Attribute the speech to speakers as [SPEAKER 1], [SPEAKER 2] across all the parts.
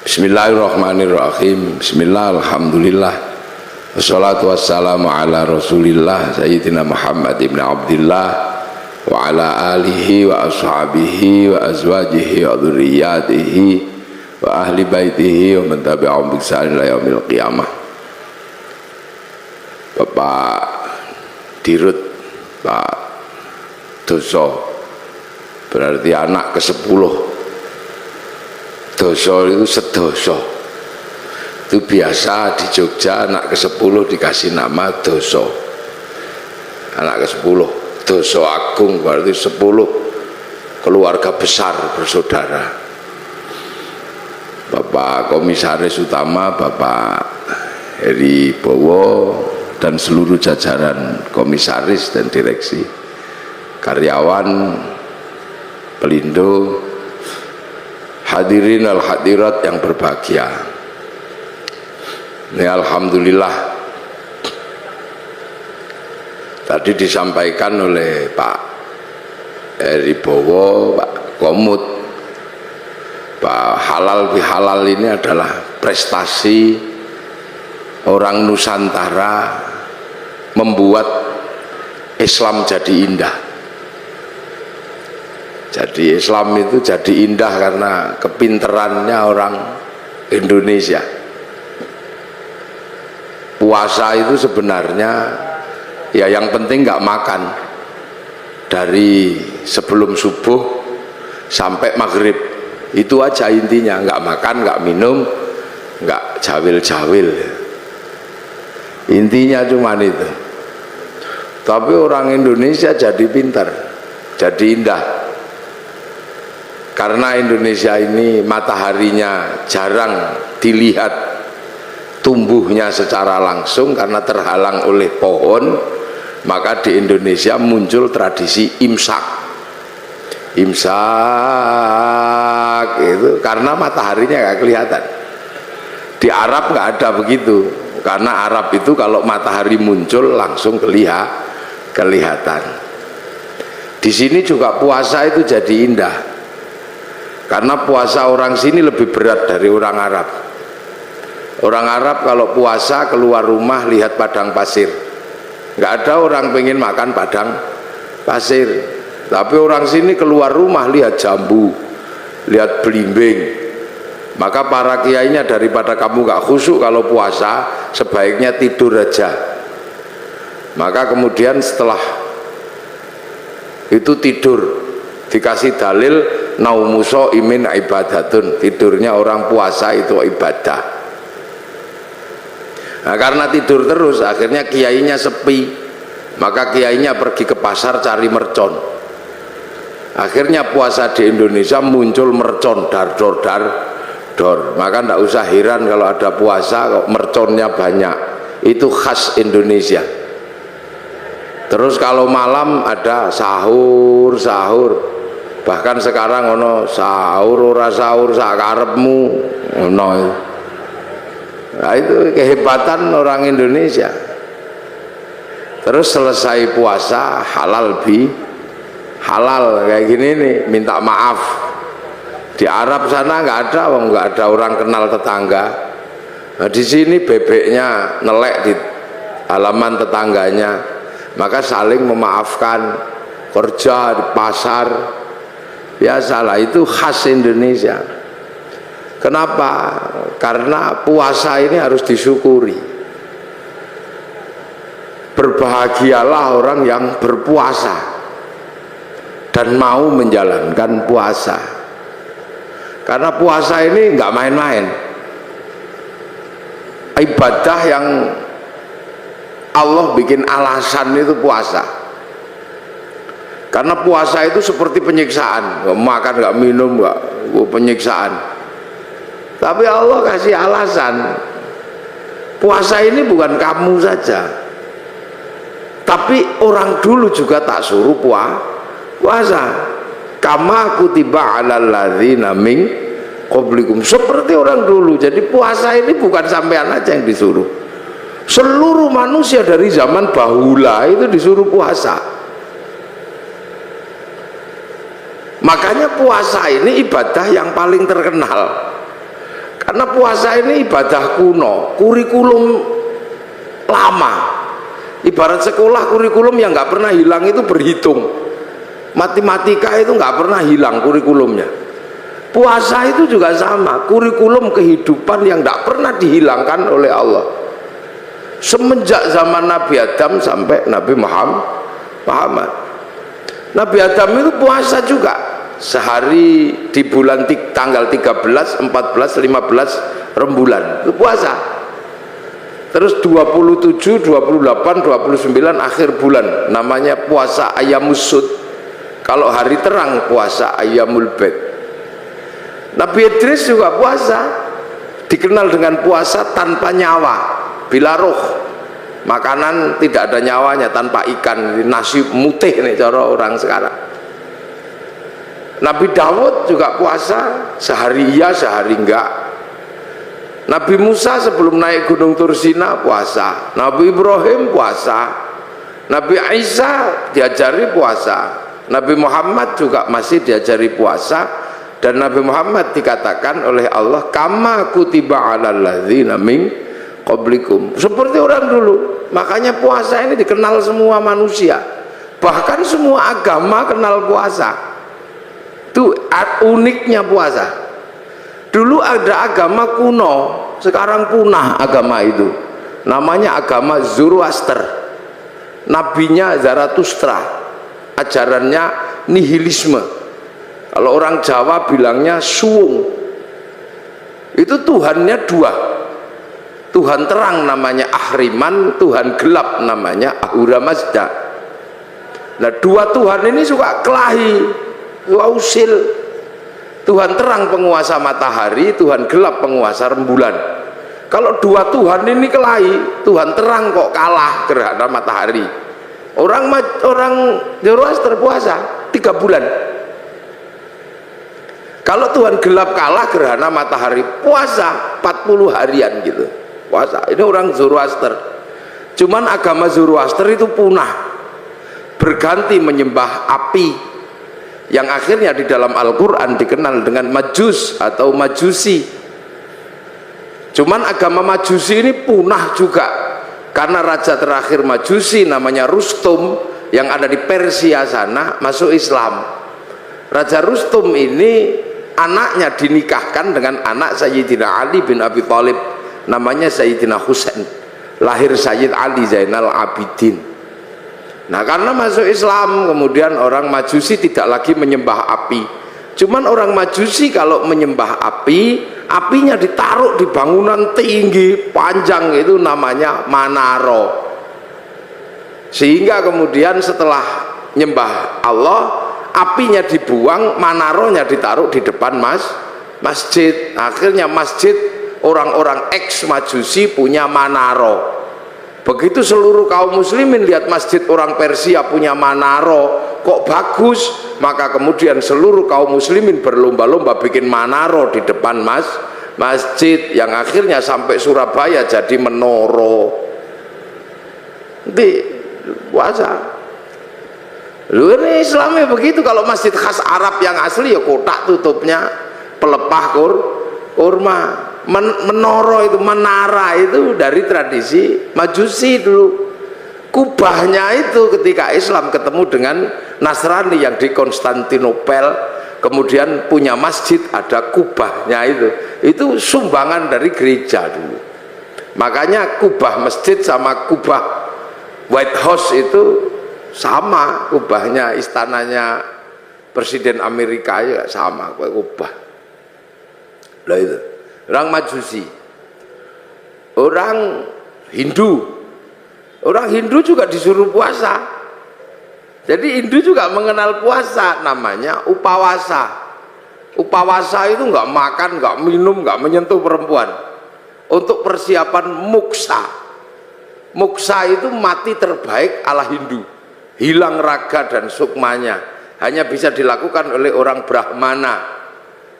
[SPEAKER 1] Bismillahirrahmanirrahim. Bismillah, alhamdulillah. Wassalatu wassalamu ala rasulillah Sayyidina Muhammad ibn Abdillah wa ala alihi wa ashabihi wa azwajihi wa dhurriyyatihi wa ahli baitihi wa man tabi'ahum bi ihsan ila yaumil qiyamah. Bapak Dirut, Pak Doso, berarti anak ke-10. Doso itu sedoso. Itu biasa di Jogja anak ke-10 dikasih nama Doso. Anak ke-10 Doso Agung, berarti 10 keluarga besar bersaudara. Bapak Komisaris Utama Bapak Heri Bowo dan seluruh jajaran komisaris dan direksi, karyawan, pelindo, hadirin al hadirat yang berbahagia. Ini alhamdulillah tadi disampaikan oleh Pak Heri Bowo, Pak Komut, Pak halal bihalal ini adalah prestasi orang Nusantara membuat Islam jadi indah. Jadi Islam itu jadi indah karena kepinterannya orang Indonesia. Puasa itu sebenarnya ya yang penting nggak makan dari sebelum subuh sampai maghrib, itu aja intinya, nggak makan, nggak minum, nggak jawil-jawil, intinya cuman itu. Tapi orang Indonesia jadi pintar, jadi indah. Karena Indonesia ini mataharinya jarang dilihat tumbuhnya secara langsung karena terhalang oleh pohon, maka di Indonesia muncul tradisi imsak. Imsak itu karena mataharinya nggak kelihatan. Di Arab nggak ada begitu, karena Arab itu kalau matahari muncul langsung kelihatan. Di sini juga puasa itu jadi indah. Karena puasa orang sini lebih berat dari orang Arab. Orang Arab kalau puasa keluar rumah lihat padang pasir. Nggak ada orang pengen makan padang pasir. Tapi orang sini keluar rumah lihat jambu, lihat belimbing. Maka para kiainya daripada kamu nggak khusyuk kalau puasa, sebaiknya tidur aja. Maka kemudian setelah itu tidur, dikasih dalil naumuso imin ibadatun, tidurnya orang puasa itu ibadah. Nah, karena tidur terus akhirnya kiainya sepi, maka kiainya pergi ke pasar cari mercon. Akhirnya puasa di Indonesia muncul mercon dar-dor. Maka tidak usah heran kalau ada puasa kok merconnya banyak, itu khas Indonesia. Terus kalau malam ada sahur, bahkan sekarang ono sahur ora sahur sakarepmu ono. Nah, itu kehebatan orang Indonesia. Terus selesai puasa halal kayak gini nih, minta maaf. Di Arab sana nggak ada orang kenal tetangga. Nah, di sini bebeknya nelek di halaman tetangganya, maka saling memaafkan. Kerja di pasar biasalah, itu khas Indonesia. Kenapa? Karena puasa ini harus disyukuri. Berbahagialah orang yang berpuasa dan mau menjalankan puasa. Karena puasa ini nggak main-main. Ibadah yang Allah bikin alasan itu puasa. Karena puasa itu seperti penyiksaan, nggak makan, nggak minum, nggak penyiksaan. Tapi Allah kasih alasan. Puasa ini bukan kamu saja, tapi orang dulu juga tak suruh puasa. Kama kutiba 'alal ladzina min qablikum, seperti orang dulu. Jadi puasa ini bukan sampean aja yang disuruh, seluruh manusia dari zaman bahula itu disuruh puasa. Makanya puasa ini ibadah yang paling terkenal. Karena puasa ini ibadah kuno, kurikulum lama. Ibarat sekolah, kurikulum yang nggak pernah hilang itu berhitung. Matematika itu nggak pernah hilang kurikulumnya. Puasa itu juga sama, kurikulum kehidupan yang nggak pernah dihilangkan oleh Allah. Semenjak zaman Nabi Adam sampai Nabi Muhammad. Nabi Adam itu puasa juga. Sehari di bulan tanggal 13, 14, 15 rembulan itu puasa. Terus 27, 28, 29 akhir bulan namanya puasa Ayyamus Sud. Kalau hari terang puasa Ayyamul Bid. Nabi Idris juga puasa, dikenal dengan puasa tanpa nyawa, bila roh. Makanan tidak ada nyawanya, tanpa ikan, nasi mutih nih cara orang sekarang. Nabi Dawud juga puasa, sehari iya sehari enggak. Nabi Musa sebelum naik gunung Tursina puasa, Nabi Ibrahim puasa, Nabi Isa diajari puasa, Nabi Muhammad juga masih diajari puasa. Dan Nabi Muhammad dikatakan oleh Allah, kama kutiba alal ladzina min qablikum, seperti orang dulu. Makanya puasa ini dikenal semua manusia, bahkan semua agama kenal puasa. Itu uniknya puasa. Dulu ada agama kuno, sekarang punah agama itu. Namanya agama Zoroaster. Nabinya Zarathustra, ajarannya nihilisme. Kalau orang Jawa bilangnya suwung. Itu Tuhannya dua, Tuhan terang namanya Ahriman, Tuhan gelap namanya Ahura Mazda. Nah, dua Tuhan ini suka kelahi, usil. Tuhan terang penguasa matahari, Tuhan gelap penguasa rembulan. Kalau dua Tuhan ini kelahi, Tuhan terang kok kalah gerhana matahari. Orang Zoroaster puasa 3 bulan. Kalau Tuhan gelap kalah gerhana matahari, puasa 40 harian gitu. Puasa. Ini orang Zoroaster. Cuman agama Zoroaster itu punah, berganti menyembah api, yang akhirnya di dalam Al-Quran dikenal dengan Majus atau Majusi. Cuman agama Majusi ini punah juga, karena raja terakhir Majusi namanya Rustum yang ada di Persia sana masuk Islam. Raja Rustum ini anaknya dinikahkan dengan anak Sayyidina Ali bin Abi Thalib, namanya Sayyidina Husain, lahir Sayyid Ali Zainal Abidin. Nah, karena masuk Islam kemudian orang Majusi tidak lagi menyembah api. Cuman orang Majusi kalau menyembah api, apinya ditaruh di bangunan tinggi panjang, itu namanya Manaro. Sehingga kemudian setelah nyembah Allah, apinya dibuang, Manaronya ditaruh di depan masjid. Akhirnya masjid orang-orang ex Majusi punya Manaro. Begitu seluruh kaum muslimin lihat masjid orang Persia punya Manaro kok bagus, maka kemudian seluruh kaum muslimin berlomba-lomba bikin Manaro di depan masjid, yang akhirnya sampai Surabaya jadi menoro. Di puasa. Lu ini Islamnya begitu. Kalau masjid khas Arab yang asli ya kotak tutupnya pelepah kurma. Menoro itu, menara itu dari tradisi Majusi dulu. Kubahnya itu ketika Islam ketemu dengan Nasrani yang di Konstantinopel, kemudian punya masjid, ada kubahnya itu sumbangan dari gereja dulu. Makanya kubah masjid sama kubah White House itu sama, kubahnya istananya Presiden Amerika ya sama kubah. Lah itu orang Majusi. Orang Hindu juga disuruh puasa. Jadi Hindu juga mengenal puasa, namanya upawasa. Upawasa itu nggak makan, nggak minum, nggak menyentuh perempuan, untuk persiapan muksa. Muksa itu mati terbaik ala Hindu, hilang raga dan sukmanya, hanya bisa dilakukan oleh orang Brahmana.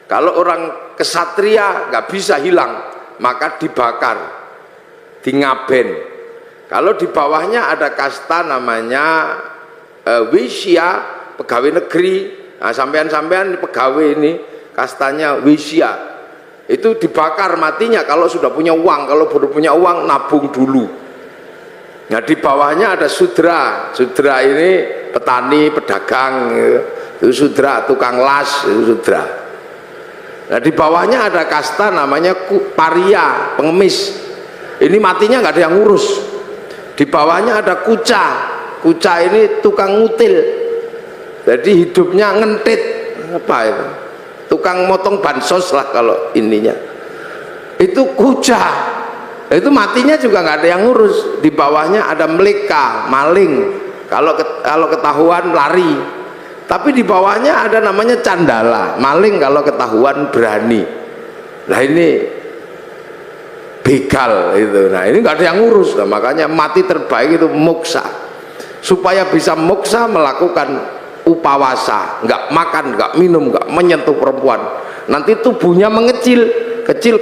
[SPEAKER 1] Kalau orang kesatria nggak bisa hilang, maka dibakar, dingaben. Kalau di bawahnya ada kasta namanya Wisya, pegawai negeri. Nah, sampean-sampean pegawai ini kastanya Wisya. itu dibakar matinya kalau sudah punya uang. Kalau baru punya uang nabung dulu. Nah di bawahnya ada sudra. Sudra ini petani, pedagang, itu sudra, tukang las, itu sudra. Nah di bawahnya ada kasta namanya paria, pengemis. Ini matinya nggak ada yang ngurus. Di bawahnya ada kuca. Kuca ini tukang ngutil. Jadi hidupnya ngentit. Apa itu? Tukang motong bansos lah kalau ininya. Itu kuca. Itu matinya juga nggak ada yang ngurus. Di bawahnya ada meleka, maling. Kalau ketahuan lari. Tapi di bawahnya ada namanya candala, maling kalau ketahuan berani. Nah ini begal itu. Nah ini nggak ada yang ngurus. Nah, makanya mati terbaik itu moksa. Supaya bisa moksa melakukan upawasa, nggak makan, nggak minum, nggak menyentuh perempuan. Nanti tubuhnya mengecil, kecil,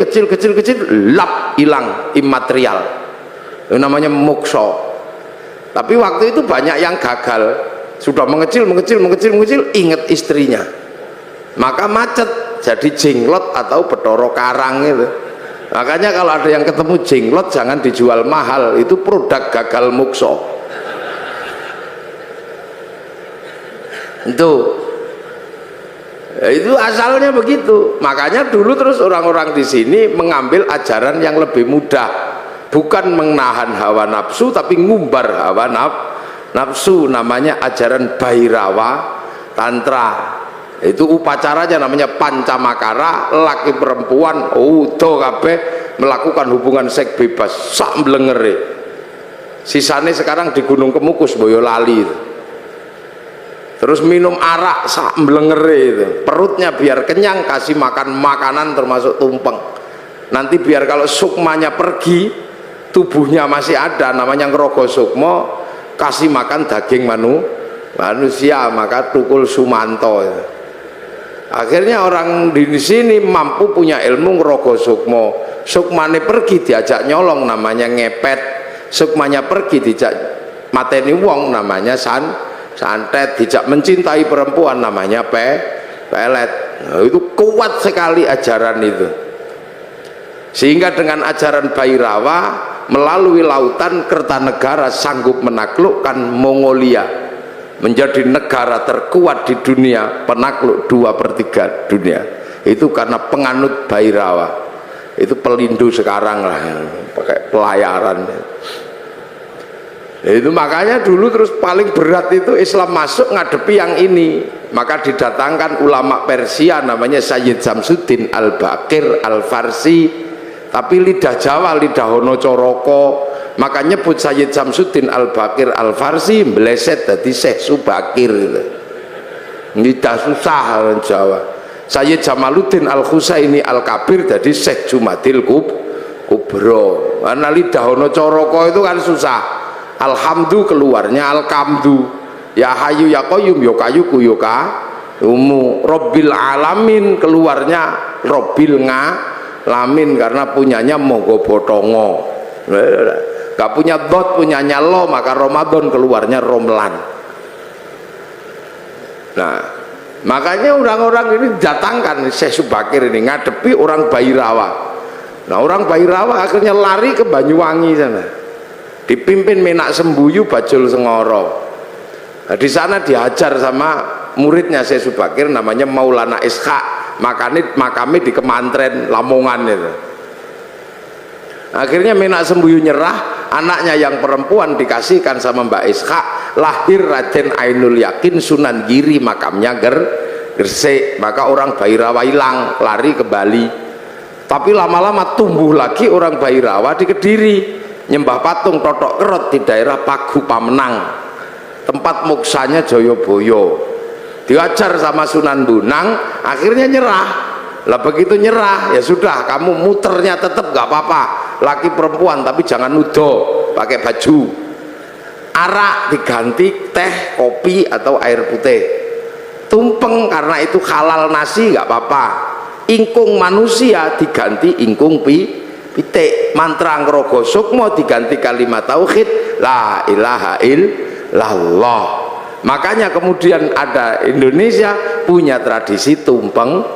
[SPEAKER 1] lap, hilang, imaterial. Itu namanya moksa. Tapi waktu itu banyak yang gagal, sudah mengecil, ingat istrinya, maka macet, jadi jenglot atau Bathara Karang itu. Makanya kalau ada yang ketemu jenglot jangan dijual mahal, itu produk gagal moksa. Itu asalnya begitu. Makanya dulu terus orang-orang di sini mengambil ajaran yang lebih mudah, bukan menahan hawa nafsu tapi ngumbar hawa nafsu. Namanya ajaran Bhairawa Tantra. Itu upacaranya namanya pancamakara, laki perempuan utuh kabeh melakukan hubungan seks bebas sak mblengere. Sisane sekarang di Gunung Kemukus Boyolali. Terus minum arak sak mblengere itu. Perutnya biar kenyang, kasih makan makanan termasuk tumpeng. Nanti biar kalau sukmanya pergi, tubuhnya masih ada, namanya ngerogo sukmo, kasih makan daging manusia, maka tukul sumanto. Akhirnya orang di sini mampu punya ilmu ngerogo sukmo. Sukmane pergi diajak nyolong, namanya ngepet. Sukmanya pergi diajak mateni wong, namanya santet. Dijak mencintai perempuan, namanya pelet. Nah, itu kuat sekali ajaran itu. Sehingga dengan ajaran Bhairawa melalui lautan Kertanegara sanggup menaklukkan Mongolia, menjadi negara terkuat di dunia, penakluk 2/3 dunia. Itu karena penganut Bhairawa. Itu pelindu sekarang lah, pakai pelayaran. Itu makanya dulu terus paling berat itu Islam masuk ngadepi yang ini. Maka didatangkan ulama Persia namanya Sayyid Samsuddin Al-Baqir Al-Farsi, tapi lidah Jawa, lidah Honocoroko. Maka nyebut Sayyid Samsuddin Al-Baqir Al-Farsi meleset dari Syekh Subakir itu. Lidah susah orang Jawa. Sayyid Jamaluddin Al-Husaini Al-Kabir jadi Syekh Jumadil Kubro. Karena lidah Honocoroko itu kan susah. Alhamdu keluarnya alkamdu, ya hayu ya qayyum ya kayuku ya umu, robbil alamin keluarnya robbil ngalamin, karena punyanya mogo botongo, gak punya dot, punyanya lo, maka Ramadan keluarnya romlan. Nah makanya orang-orang ini datangkan Syekh Subakir ini ngadepi orang Bhairawa. Nah orang Bhairawa akhirnya lari ke Banyuwangi sana, dipimpin Menak Sembuyu Bajul Sengoro. Nah, di sana diajar sama muridnya Syekh Subakir namanya Maulana Ishaq. Makanya di Kemantren Lamongan itu. Akhirnya Menak Sembuyu nyerah, anaknya yang perempuan dikasihkan sama Mbak Ishaq. Lahir Raden Ainul Yakin Sunan Giri, makamnya Gresik. Maka orang Bhairawa hilang, lari ke Bali. Tapi lama-lama tumbuh lagi orang Bhairawa di Kediri, nyembah patung Totok Kerot di daerah Pagu Pamenang, tempat moksanya Joyoboyo. Diajar sama Sunan Bonang, akhirnya nyerah. Lah begitu nyerah, ya sudah, kamu muternya tetap gak apa-apa, laki perempuan, tapi jangan nudo, pakai baju. Arak diganti teh, kopi atau air putih. Tumpeng karena itu halal nasi gak apa-apa. Ingkung manusia diganti ingkung pitik. Mantra ngrogo sukmo diganti kalimat tauhid la ilaha illallah. Makanya kemudian ada Indonesia punya tradisi tumpeng.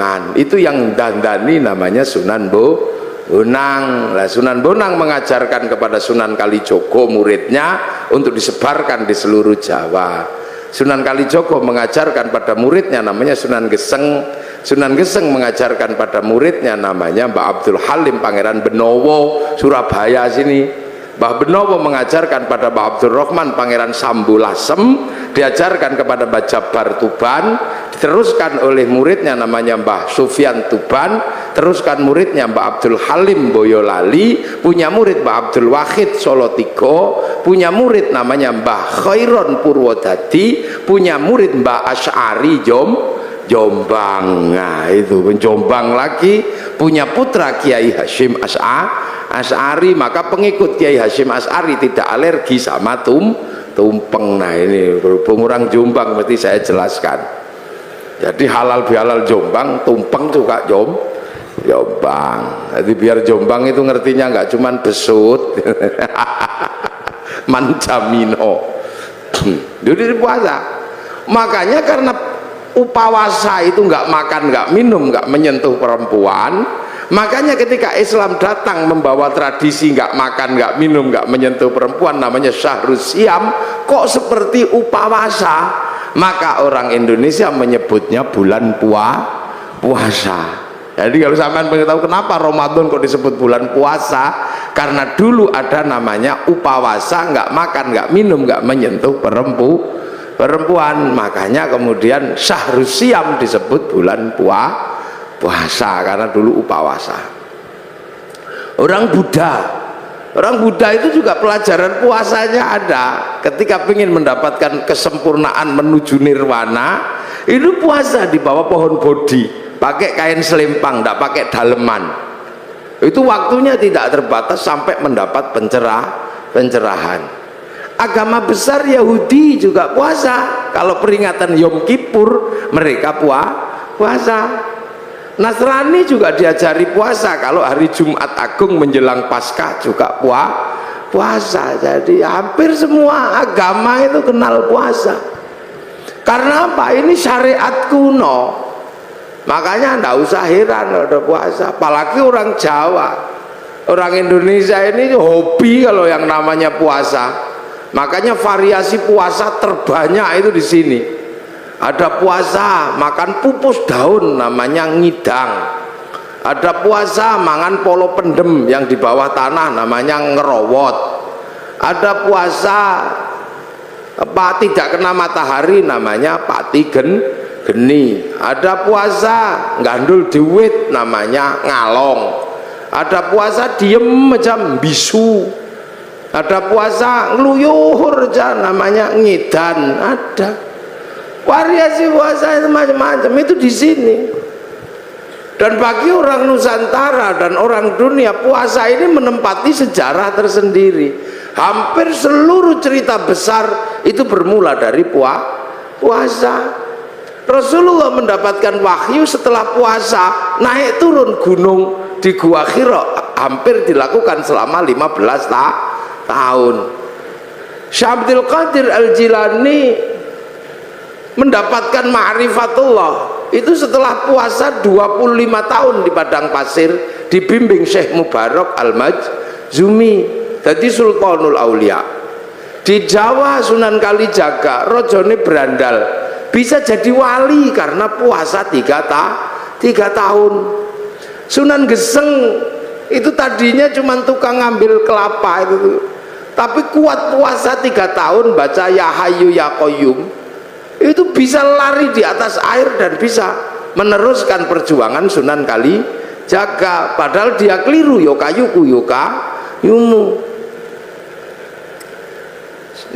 [SPEAKER 1] Bonangan. Itu yang dandani namanya Sunan Bonang. Nah, Sunan Bonang mengajarkan kepada Sunan Kalijogo muridnya untuk disebarkan di seluruh Jawa. Sunan Kalijogo mengajarkan pada muridnya namanya Sunan Geseng. Sunan Geseng mengajarkan pada muridnya namanya Mbah Abdul Halim Pangeran Benowo, Surabaya sini. Mbah Benowo mengajarkan pada Mbah Abdul Rahman Pangeran Sambulasem, diajarkan kepada Mbah Jabar Tuban, diteruskan oleh muridnya namanya Mbah Sufyan Tuban, teruskan muridnya Mbah Abdul Halim Boyolali, punya murid Mbah Abdul Wahid Solotigo, punya murid namanya Mbah Khairon Purwodadi, punya murid Mbah Asy'ari Jombang. Nah itu Jombang lagi, punya putra Kiai Hasyim Asy'ari, maka pengikut Kiai Hasyim Asy'ari tidak alergi sama tumpeng. Nah ini berhubung orang Jombang mesti saya jelaskan. Jadi halal bihalal Jombang, tumpeng juga Jombang. Jadi biar Jombang itu ngertinya nggak cuman besut, mancamino. Jadi puasa. Makanya karena upawasa itu nggak makan, nggak minum, nggak menyentuh perempuan. Makanya ketika Islam datang membawa tradisi nggak makan, nggak minum, nggak menyentuh perempuan, namanya Syahrus Siam, kok seperti upawasa, maka orang Indonesia menyebutnya bulan puasa. Jadi kalau sampean pengen tahu kenapa Ramadan kok disebut bulan puasa, karena dulu ada namanya upawasa, nggak makan, nggak minum, nggak menyentuh perempuan, makanya kemudian Syahrus Siam disebut bulan puasa karena dulu upawasa. Orang Buddha itu juga pelajaran puasanya ada. Ketika ingin mendapatkan kesempurnaan menuju nirwana, itu puasa di bawah pohon bodhi, pakai kain selempang, tidak pakai daleman. Itu waktunya tidak terbatas sampai mendapat pencerahan. Agama besar Yahudi juga puasa. Kalau peringatan Yom Kippur mereka puasa. Nasrani juga diajari puasa. Kalau hari Jumat Agung menjelang Paskah juga puasa. Jadi hampir semua agama itu kenal puasa. Karena apa? Ini syariat kuno. Makanya ndak usah heran ada puasa. Apalagi orang Jawa, orang Indonesia ini hobi kalau yang namanya puasa. Makanya variasi puasa terbanyak itu di sini. Ada puasa makan pupus daun namanya ngidang. Ada puasa mangan polo pendem yang di bawah tanah namanya ngerowot. Ada puasa tidak kena matahari namanya pati geni. Ada puasa gandul duit namanya ngalong. Ada puasa diem macam bisu. Ada puasa ngeluyuhur namanya ngidan. Ada variasi puasa itu macam-macam itu di sini. Dan bagi orang Nusantara dan orang dunia, puasa ini menempati sejarah tersendiri. Hampir seluruh cerita besar itu bermula dari puasa. Rasulullah mendapatkan wahyu setelah puasa, naik turun gunung di Gua Hira hampir dilakukan selama 15 tahun. Syekh Abdul Qadir Al-Jilani mendapatkan ma'rifatullah itu setelah puasa 25 tahun di padang pasir, dibimbing Syekh Mubarak Al-Majzumi, jadi Sultanul Aulia. Di Jawa Sunan Kalijaga rojone berandal, bisa jadi wali karena puasa 3 tahun. Sunan Geseng itu tadinya cuma tukang ngambil kelapa itu, tapi kuat puasa 3 tahun, baca Ya Hayyu Ya Qayyum, itu bisa lari di atas air dan bisa meneruskan perjuangan Sunan Kalijaga. Padahal dia keliru, yokayuku yokayumu.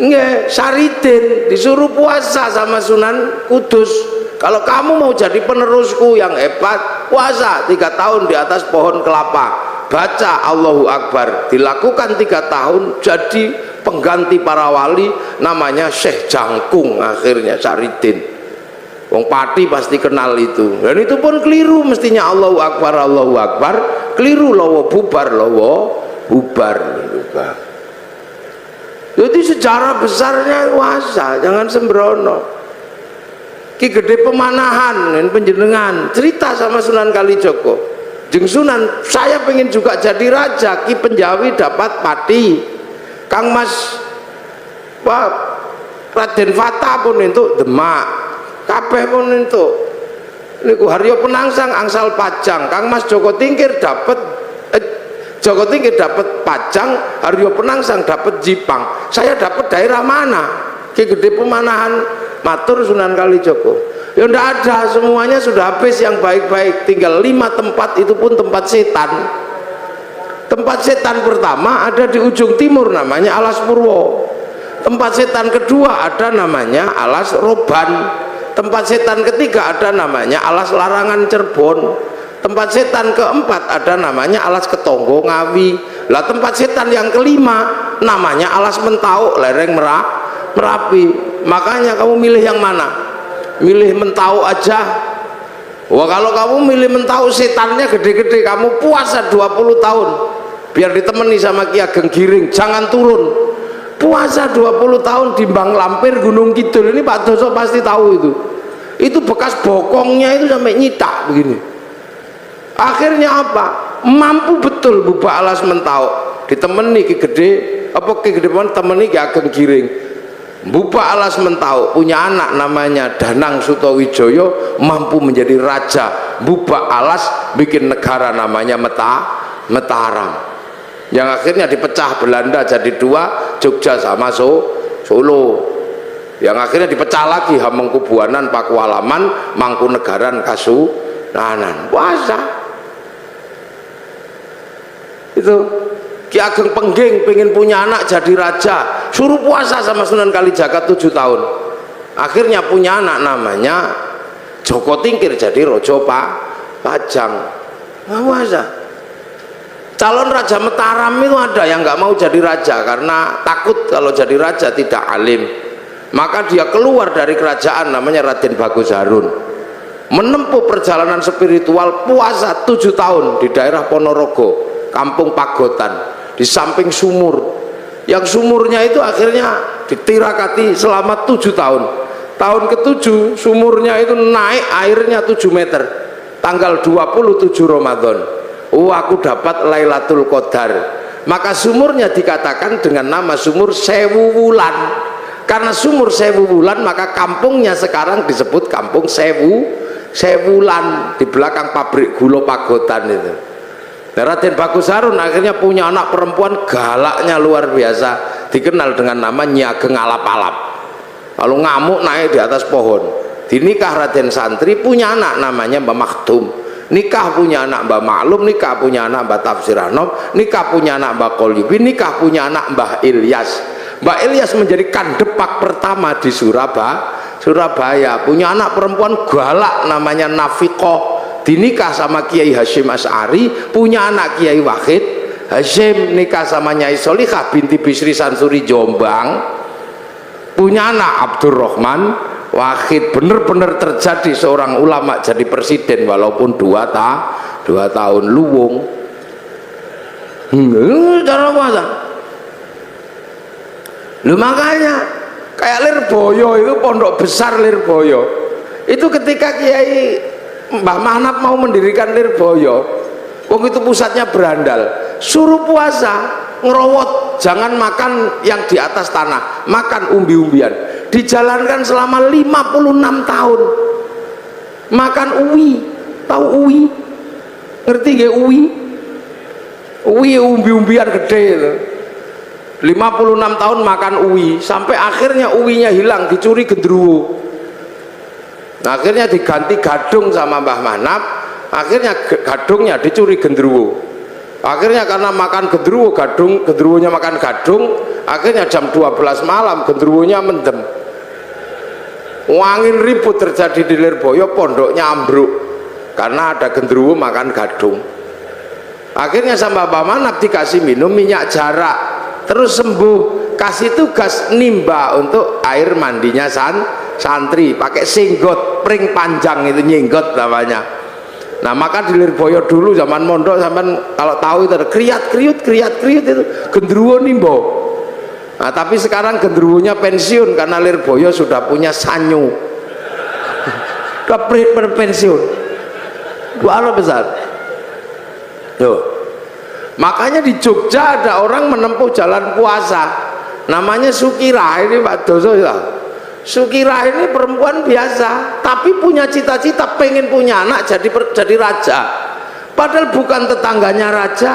[SPEAKER 1] Nggak, Saridin disuruh puasa sama Sunan Kudus. Kalau kamu mau jadi penerusku yang hebat, puasa 3 tahun di atas pohon kelapa, baca Allahu Akbar, dilakukan 3 tahun, jadi pengganti para wali namanya Syekh Jangkung. Akhirnya Saridin, wong Pati pasti kenal itu, dan itu pun keliru, mestinya Allahu Akbar Allahu Akbar, keliru, lowo bubar lowo bubar. Jadi sejarah besarnya puasa, jangan sembrono. Ki Gede Pemanahan penjenengan cerita sama Sunan Kalijogo, jeung Sunan, saya pengen juga jadi raja. Ki Penjawi dapat pati, Kang Mas Raden Fata pun entuk Demak, kabeh pun entuk niku. Haryo Penangsang angsal Pajang, Kang Mas Joko Tingkir dapat Joko Tingkir dapat Pajang, Haryo Penangsang dapat Jipang. Saya dapat daerah mana? Ki Gede Pemanahan matur Sunan Kalijogo, ya ndak ada, semuanya sudah habis yang baik-baik, tinggal 5 tempat, itu pun tempat setan. Tempat setan pertama ada di ujung timur namanya Alas Purwo. Tempat setan kedua ada namanya Alas Roban. Tempat setan ketiga ada namanya Alas Larangan Cirebon. Tempat setan keempat ada namanya Alas Ketonggo Ngawi. Lah tempat setan yang kelima namanya Alas Mentau lereng Merapi. Makanya kamu milih yang mana? Milih Mentau aja. Wah, kalau kamu milih Mentau setannya gede-gede, kamu puasa 20 tahun biar ditemani sama Ki Ageng Giring, jangan turun. Puasa 20 tahun di Bang Lampir Gunung Kidul. Ini Pak Doso pasti tahu itu bekas bokongnya itu sampai nyitak begini. Akhirnya apa? Mampu betul buka Alas Mentau, ditemani Ki Gede apa Ki Gede temani Ki Ageng Giring. Bupa Alas Mentau punya anak namanya Danang Sutawijoyo, mampu menjadi raja. Bupa Alas bikin negara namanya Mataram, yang akhirnya dipecah Belanda jadi 2, Jogja sama Solo, yang akhirnya dipecah lagi Hamengkubuanan, Pakualaman, Mangkunegaran, Kasunanan. Puasa itu. Ki Ageng Pengging pengen punya anak jadi raja, suruh puasa sama Sunan Kalijaga 7 tahun. Akhirnya punya anak namanya Joko Tingkir jadi Rojo Pajang. Puasa. Calon Raja Mataram itu ada yang nggak mau jadi raja karena takut kalau jadi raja tidak alim. Maka dia keluar dari kerajaan, namanya Raden Bagus Harun, menempuh perjalanan spiritual, puasa 7 tahun di daerah Ponorogo, Kampung Pagotan, di samping sumur. Yang sumurnya itu akhirnya ditirakati selama 7 tahun. Tahun ke-7 sumurnya itu naik airnya 7 meter. Tanggal 27 Ramadan, aku dapat Lailatul Qadar. Maka sumurnya dikatakan dengan nama sumur Sewu Wulan. Karena sumur Sewu Wulan, maka kampungnya sekarang disebut Kampung Sewulan, di belakang pabrik gula Pagotan itu. Raden Bagus Harun akhirnya punya anak perempuan galaknya luar biasa, dikenal dengan nama Nyi Ageng Alap-alap. Kalau ngamuk naik di atas pohon. Dinikah Raden Santri, punya anak namanya Mbah Maktum. Nikah punya anak Mbah Maklum, nikah punya anak Mbah Tafsir Anom, nikah punya anak Mbah Qolyubi, nikah punya anak Mbah Ilyas. Mbah Ilyas menjadi kandepak pertama di Surabaya. Punya anak perempuan galak namanya Nafikoh. Dinikah sama Kiai Hasyim Asy'ari, punya anak Kiai Wahid Hasyim, nikah sama Nyai Solikah binti Bisri Sansuri Jombang, punya anak Abdurrahman Wahid. Bener-bener terjadi seorang ulama jadi presiden walaupun 2 tahun luwung. Cara puasa. Lu makanya kayak Lirboyo itu, pondok besar Lirboyo itu, ketika Kiai Mbah Manap mau mendirikan Lirboyo, itu pusatnya berandal, suruh puasa, ngerowot, jangan makan yang di atas tanah, makan umbi-umbian. Dijalankan selama 56 tahun. Makan uwi, tahu uwi? Ngerti gak uwi? Uwi umbi-umbian gede itu. 56 tahun makan uwi, sampai akhirnya uwinya hilang, dicuri gendruwo. Nah, akhirnya diganti gadung sama Mbah Manap, akhirnya gadungnya dicuri gendruwo. Akhirnya karena makan gendruwo, gendruwonya makan gadung, akhirnya jam 12 malam gendruwonya mendem. Wangin ribut terjadi di Lirboyo, pondoknya ambruk karena ada gendruwo makan gadung. Akhirnya sama Mbah Manap dikasih minum minyak jarak, terus sembuh. Kasih tugas nimba untuk air mandinya santri, pakai singgot pring panjang, itu nyinggot namanya. Nah, maka di Lirboyo dulu zaman mondok, zaman kalau tahu itu ada kriat-kriut itu gendruwo nimbo. Nah, tapi sekarang gendruwonya pensiun karena Lirboyo sudah punya sanyu. ke pensiun. Luar besar. Tuh. Makanya di Jogja ada orang menempuh jalan puasa, namanya Sukira. Ini Pak Doso ya. Sukira ini perempuan biasa, tapi punya cita-cita pengen punya anak jadi raja. Padahal bukan tetangganya raja,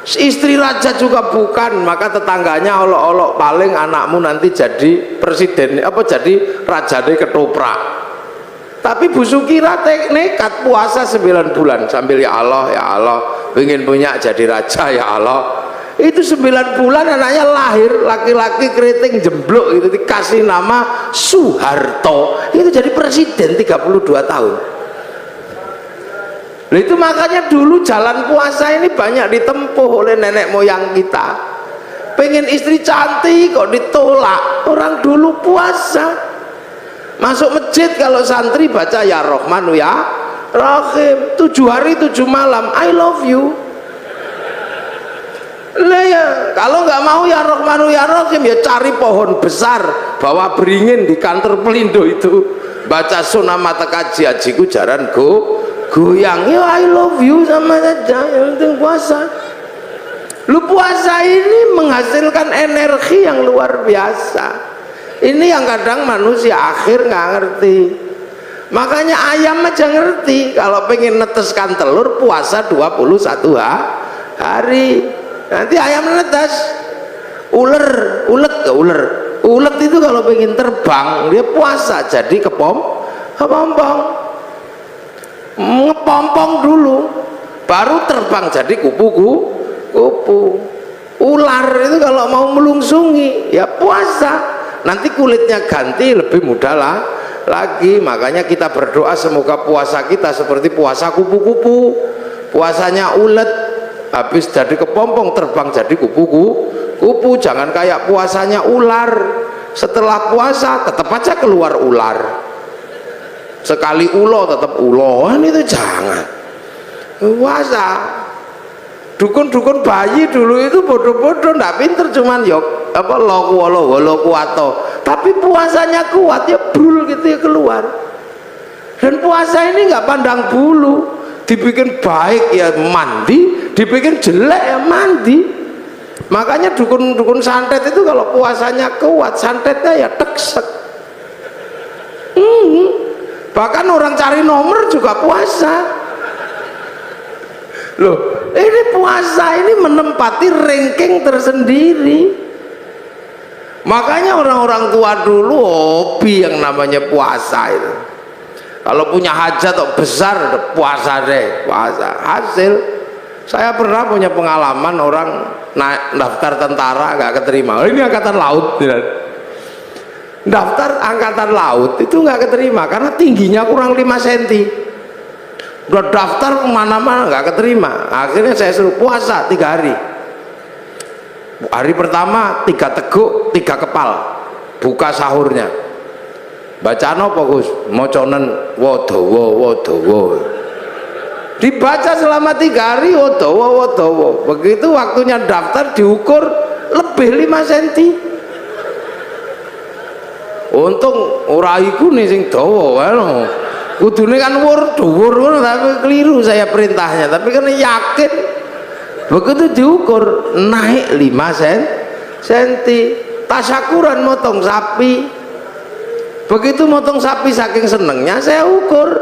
[SPEAKER 1] istri raja juga bukan, maka tetangganya olok-olok paling anakmu nanti jadi presiden, apa jadi raja deh ketoprak. Tapi Bu Sukira nekat puasa 9 bulan sambil ya Allah pengen punya jadi raja ya Allah. Itu 9 bulan anaknya lahir, laki-laki keriting jemblok itu dikasih nama Soeharto, itu jadi presiden 32 tahun. Nah, itu makanya dulu jalan puasa ini banyak ditempuh oleh nenek moyang kita. Pengen istri cantik kok ditolak, orang dulu puasa. Masuk masjid kalau santri baca ya Rahmanu ya Rahim, 7 hari 7 malam I love you. Lah ya, kalau nggak mau ya Rahmanu ya Rahim ya cari pohon besar, bawa beringin di kantor Pelindo itu, baca sunamata kaji ajiku jaran goyang ya I love you sama saja, yang penting puasa. Lu puasa ini menghasilkan energi yang luar biasa. Ini yang kadang manusia akhir nggak ngerti. Makanya ayam aja ngerti kalau pengen neteskan telur puasa 21 hari. Nanti ayam netes. Ulet itu kalau pengen terbang dia puasa jadi kepompong. Ngepompong dulu baru terbang jadi kupu. Ular itu kalau mau melungsungi ya puasa, nanti kulitnya ganti lebih mudah lagi. Makanya kita berdoa semoga puasa kita seperti puasa kupu-kupu, puasanya ulet habis jadi kepompong terbang jadi kupu-kupu. Jangan kayak puasanya ular, setelah puasa tetap aja keluar ular, sekali ulo tetap ulo. Itu jangan puasa. Dukun-dukun bayi dulu itu bodoh-bodoh, nggak pinter, cuman yok apa lo kuato, tapi puasanya kuat ya brul gitu ya keluar. Dan puasa ini nggak pandang bulu, dibikin baik ya mandi, dibikin jelek ya mandi. Makanya dukun-dukun santet itu kalau puasanya kuat, santetnya ya teksek. Bahkan orang cari nomor juga puasa. Loh, ini puasa ini menempati ranking tersendiri. Makanya orang-orang tua dulu hobi yang namanya puasa itu. Kalau punya hajat besar puasa deh, puasa. Hasil saya pernah punya pengalaman orang naik daftar tentara nggak keterima. Ini angkatan laut, daftar angkatan laut itu nggak keterima karena tingginya kurang 5 cm. Udah daftar kemana-mana nggak keterima. Akhirnya saya suruh puasa 3 hari. Hari pertama 3 teguk 3 kepal buka sahurnya. Bacaan apa Gus? Moconen wodowo. Dibaca selama 3 hari wodowo. Begitu waktunya daftar diukur lebih 5 cm. Untung ora iku nih sing dawa kudune kan dhuwur tapi keliru saya perintahnya, tapi kan yakin. Begitu diukur naik 5 cm. Tasyakuran motong sapi, begitu motong sapi saking senengnya saya ukur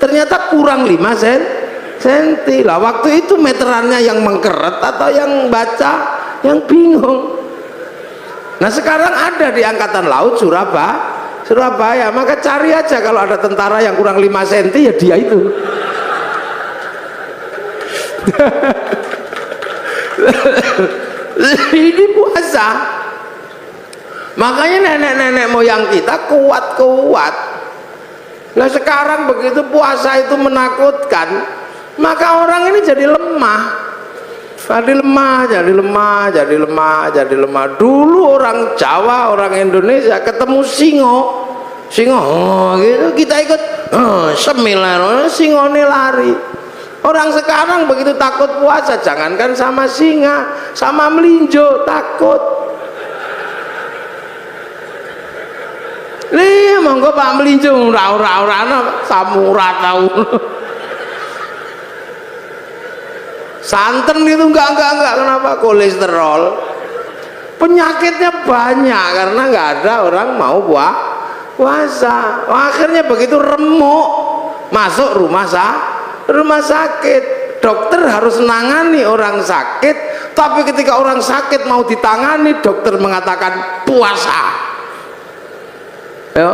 [SPEAKER 1] ternyata kurang 5 cm. Lah waktu itu meterannya yang mengkeret atau yang baca yang bingung. Nah sekarang ada di angkatan laut Surabaya, maka cari aja kalau ada tentara yang kurang 5 cm ya dia itu. Ini puasa. Makanya nenek-nenek moyang kita kuat. Nah sekarang begitu puasa itu menakutkan, maka orang ini jadi lemah. Jadi lemah. Dulu orang Jawa, orang Indonesia ketemu singo gitu, kita ikut semilar, singone lari. Orang sekarang begitu takut puasa, jangankan sama singa, sama melinjo takut. Nih monggo Pak Melincung ora samura tau. Santen itu enggak kenapa? Kolesterol. Penyakitnya banyak karena nggak ada orang mau puasa. Akhirnya begitu remuk masuk rumah sakit. Dokter harus menangani orang sakit, tapi ketika orang sakit mau ditangani, dokter mengatakan puasa. Ya,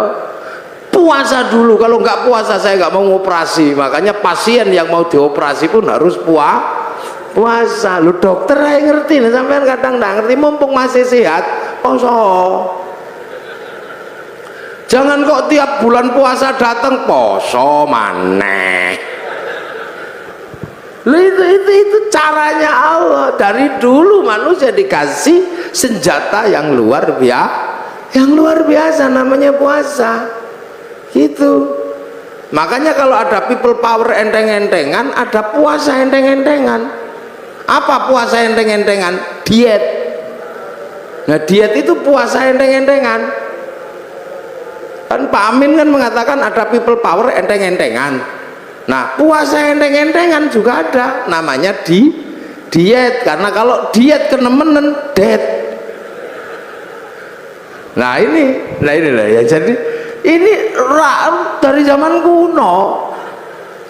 [SPEAKER 1] puasa dulu. Kalau nggak puasa saya nggak mau operasi. Makanya pasien yang mau dioperasi pun harus puasa. Lu dokter aja ngerti nih, sampean kadang nggak ngerti, mumpung masih sehat poso. Jangan kok tiap bulan puasa datang poso maneh. Itu caranya Allah. Dari dulu manusia dikasih senjata yang luar biasa namanya puasa. Gitu. Makanya kalau ada people power enteng-entengan, ada puasa enteng-entengan. Apa puasa enteng-entengan? Diet. Nah diet itu puasa enteng-entengan. Kan Pak Amin kan mengatakan ada people power enteng-entengan. Nah puasa enteng-entengan juga ada, namanya diet. Karena kalau diet kenemenen dead. Nah ini lah ya. Jadi ini dari zaman kuno.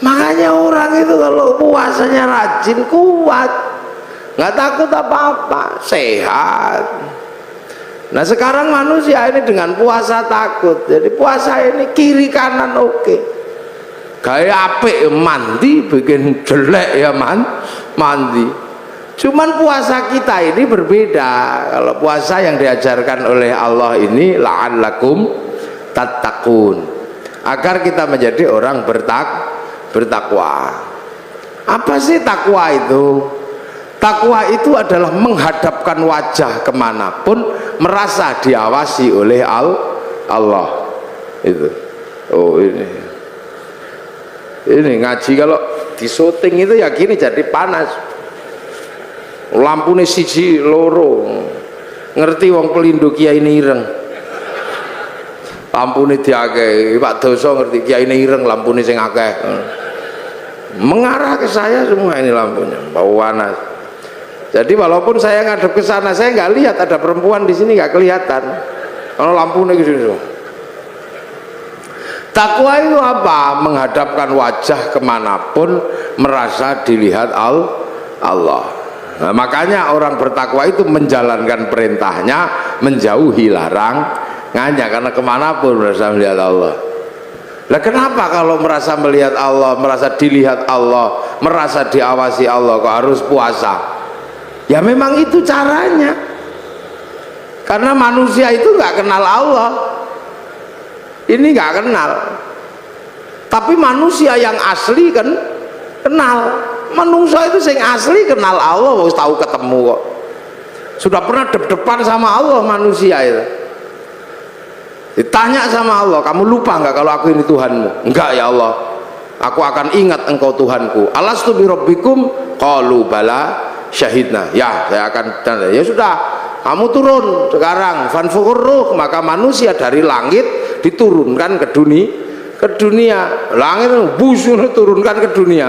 [SPEAKER 1] Makanya orang itu kalau puasanya rajin, kuat, nggak takut apa-apa, sehat. Nah sekarang manusia ini dengan puasa takut. Jadi puasa ini kiri kanan oke. Kayak apik mandi, bikin jelek ya mandi. Cuman puasa kita ini berbeda. Kalau puasa yang diajarkan oleh Allah ini la'allakum tattaqun, agar kita menjadi orang bertakwa. Apa sih takwa itu? Takwa itu adalah menghadapkan wajah kemanapun, merasa diawasi oleh Allah. Itu. Oh ini ngaji kalau di syuting itu ya gini, jadi panas. Lampune siji loro. Ngerti wong pelindung Kiai Ireng. Lampune diakeh, Pak Doso ngerti Kiai Ireng lampune sing akeh. Mengarah ke saya semua ini lampunya, bau panas. Jadi walaupun saya ngadep ke sana, saya nggak lihat ada perempuan di sini, nggak kelihatan. Kalau lampunya gitu. Takwa itu apa? Menghadapkan wajah kemanapun, merasa dilihat Allah. Nah, makanya orang bertakwa itu menjalankan perintahnya, menjauhi larangannya, karena kemanapun merasa melihat Allah. Nah kenapa kalau merasa melihat Allah, merasa dilihat Allah, merasa diawasi Allah kok harus puasa? Ya memang itu caranya. Karena manusia itu nggak kenal Allah. Ini nggak kenal. Tapi manusia yang asli kan kenal. Manusia itu yang asli kenal Allah, harus tahu ketemu kok. Sudah pernah dep-depan sama Allah manusia itu. Ditanya sama Allah, kamu lupa nggak kalau aku ini Tuhanmu? Enggak ya Allah, aku akan ingat engkau Tuhanku. Alastu bi rabbikum? Qalu bala syahidna. Ya, saya akan. Ya sudah, kamu turun sekarang. Fanfukhur ruh, maka manusia dari langit diturunkan ke dunia. Langit busu turunkan ke dunia.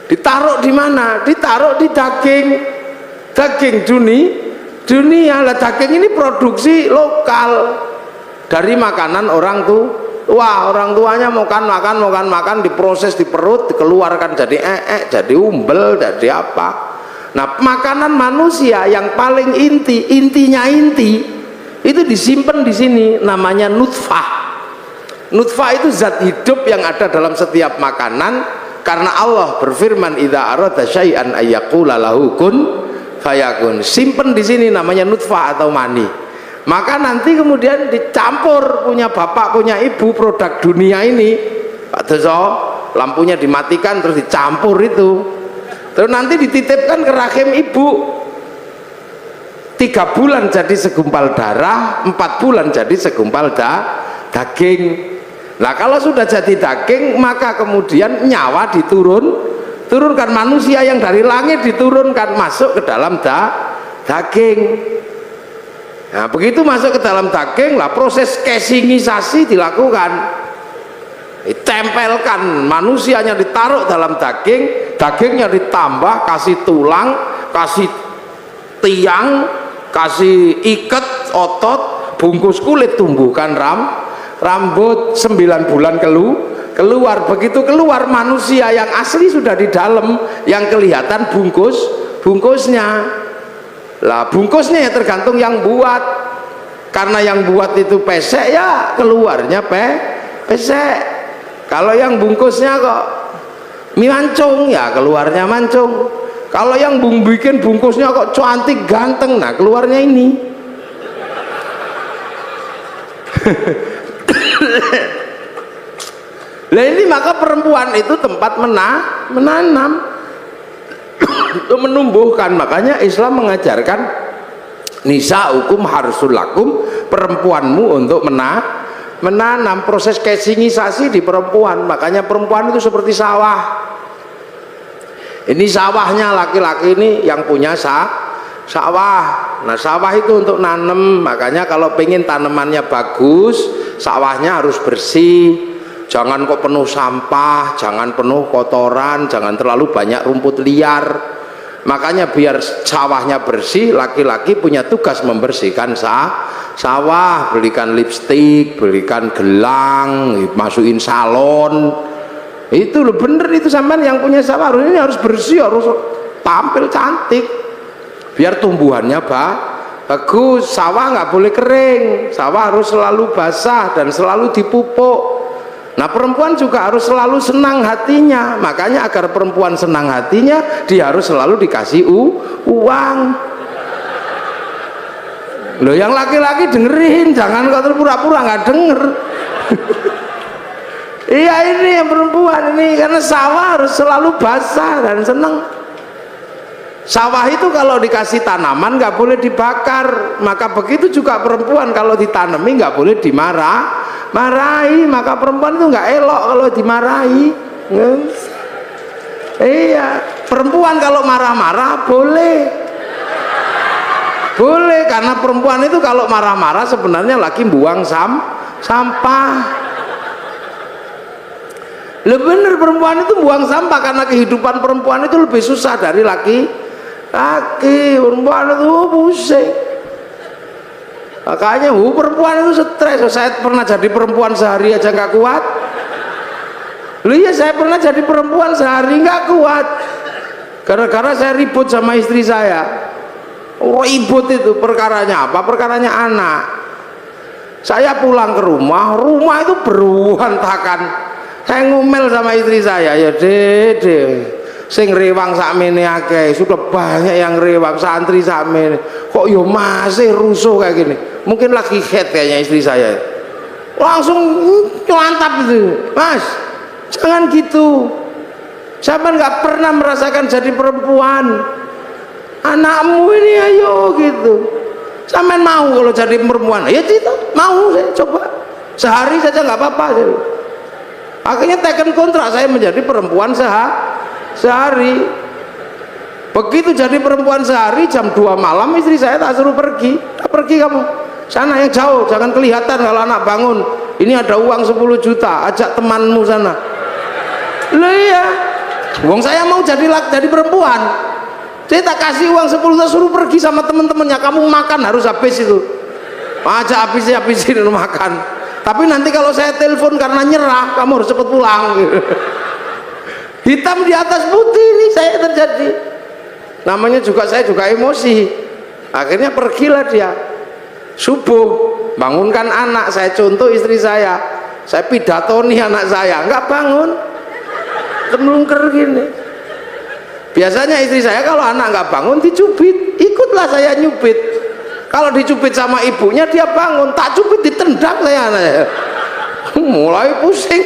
[SPEAKER 1] Ditaruh di mana? Ditaruh di daging dunia. Lah daging ini produksi lokal dari makanan orang tua. Orang tuanya makan diproses di perut, dikeluarkan jadi jadi umbel, jadi apa. Nah makanan manusia yang paling intinya itu disimpan di sini, namanya nutfah. Nutfah itu zat hidup yang ada dalam setiap makanan, karena Allah berfirman idza arada syai'an ayyaqula lahu kun fayakun. Simpen di sini namanya nutfah atau mani. Maka nanti kemudian dicampur, punya bapak punya ibu, produk dunia ini Pak Doso, lampunya dimatikan terus dicampur itu, terus nanti dititipkan ke rahim ibu. 3 bulan jadi segumpal darah, 4 bulan jadi segumpal daging. Nah kalau sudah jadi daging, maka kemudian nyawa turunkan, manusia yang dari langit diturunkan masuk ke dalam daging. Nah, begitu masuk ke dalam daging lah proses casingisasi dilakukan, ditempelkan, manusianya ditaruh dalam daging, dagingnya ditambah, kasih tulang, kasih tiang, kasih ikat otot, bungkus kulit, tumbuhkan rambut, 9 bulan keluar. Begitu keluar manusia yang asli sudah di dalam, yang kelihatan bungkusnya. Lah bungkusnya ya tergantung yang buat, karena yang buat itu pesek ya keluarnya pesek. Kalau yang bungkusnya kok mie mancung ya keluarnya mancung. Kalau yang bikin bungkusnya kok cantik ganteng, nah keluarnya ini. Lah ini maka perempuan itu tempat menanam untuk menumbuhkan. Makanya Islam mengajarkan nisa hukum harsul lakum, perempuanmu untuk menanam. Proses casingisasi di perempuan. Makanya perempuan itu seperti sawah. Ini sawahnya laki-laki ini yang punya sawah. Nah sawah itu untuk nanam. Makanya kalau pengen tanamannya bagus, sawahnya harus bersih. Jangan kok penuh sampah, jangan penuh kotoran, jangan terlalu banyak rumput liar. Makanya biar sawahnya bersih, laki-laki punya tugas membersihkan sawah, belikan lipstik, belikan gelang, masukin salon. Itu loh bener, itu sampean yang punya sawah ini harus bersih, harus tampil cantik biar tumbuhannya bagus. Sawah nggak boleh kering, sawah harus selalu basah dan selalu dipupuk. Nah perempuan juga harus selalu senang hatinya. Makanya agar perempuan senang hatinya, dia harus selalu dikasih uang. Loh yang laki-laki dengerin, jangan kau pura-pura nggak denger. Iya ini yang perempuan ini, karena sawah harus selalu basah dan senang. Sawah itu kalau dikasih tanaman nggak boleh dibakar. Maka begitu juga perempuan kalau ditanami nggak boleh dimarahi. Maka perempuan itu nggak elok kalau dimarahi. Iya, perempuan kalau marah-marah boleh, karena perempuan itu kalau marah-marah sebenarnya lagi buang sampah. Lebih bener perempuan itu buang sampah, karena kehidupan perempuan itu lebih susah dari laki. Perempuan itu pusing. Makanya perempuan itu stres. Saya pernah jadi perempuan sehari aja nggak kuat. Iya saya pernah jadi perempuan sehari nggak kuat, gara-gara saya ribut sama istri saya. Ribut itu perkaranya apa? Perkaranya anak. Saya pulang ke rumah itu berantakan. Saya ngomel sama istri saya, ya dede sing rewang sakmene akeh, sudah banyak yang rewang santri sakmene, kok yo masih rusuh kayak gini. Mungkin lagi head kayaknya istri saya. Langsung mantap itu, Mas, jangan gitu. Siapa nggak pernah merasakan jadi perempuan? Anakmu ini ayo gitu. Sampean mau kalau jadi perempuan? Ya gitu, mau saya coba. Sehari saja nggak apa-apa. Akhirnya teken kontrak saya menjadi perempuan sehari. Begitu jadi perempuan sehari, jam 2 malam istri saya tak suruh pergi. Pergi kamu sana yang jauh, jangan kelihatan kalau anak bangun. Ini ada uang 10 juta, ajak temanmu sana. Loh iya, uang saya mau jadi perempuan, saya tak kasih uang 10 juta, suruh pergi sama teman-temannya. Kamu makan harus habis itu, ajak habisin makan. Tapi nanti kalau saya telepon karena nyerah, kamu harus cepat pulang. Hitam di atas putih ini saya terjadi. Namanya juga saya juga emosi. Akhirnya pergilah dia. Subuh bangunkan anak, saya contoh istri saya pidatoni anak saya, nggak bangun, melungker gini. Biasanya istri saya kalau anak nggak bangun dicubit, ikutlah saya nyubit. Kalau dicubit sama ibunya dia bangun, tak cubit ditendang saya anaknya. Mulai pusing,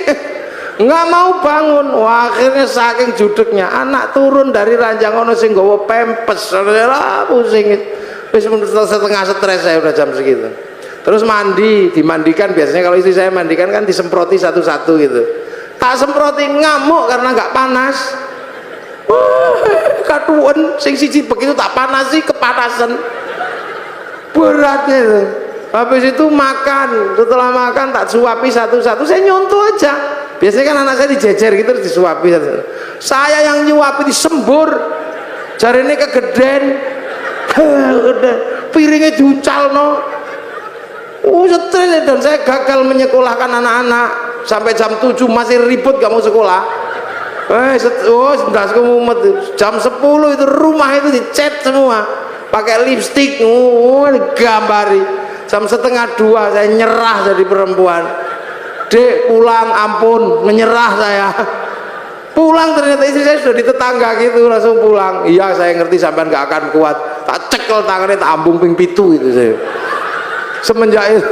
[SPEAKER 1] nggak mau bangun. Wah, akhirnya saking judeknya anak turun dari ranjang ono sing nggawa pempes, pusing. Wis setengah stres saya udah jam segitu. Terus dimandikan. Biasanya kalau istri saya mandikan kan disemproti satu-satu gitu. Tak semproti, ngamuk karena nggak panas. Wah, katuan sing siji begitu tak panas sih kepanasan. beratnya itu. Habis itu makan, setelah makan tak suapi satu-satu, saya nyontoh aja. Biasanya kan anak saya dijejer gitu disuapi satu. Saya yang nyuapi disembur, jarine kegeden, piringnya diuncal no. Stres, dan saya gagal menyekolahkan anak-anak sampai jam 7 masih ribut gak mau sekolah. Jam 10 itu rumah itu dicat semua pakai lipstik, digambari. Jam 1:30 saya nyerah jadi perempuan. Dek pulang, ampun, menyerah saya. Pulang ternyata istri saya sudah di tetangga gitu, langsung pulang. Iya saya ngerti sampean gak akan kuat, tak cekel tangannya, tak ambung ping pitu itu saya. Semenjak itu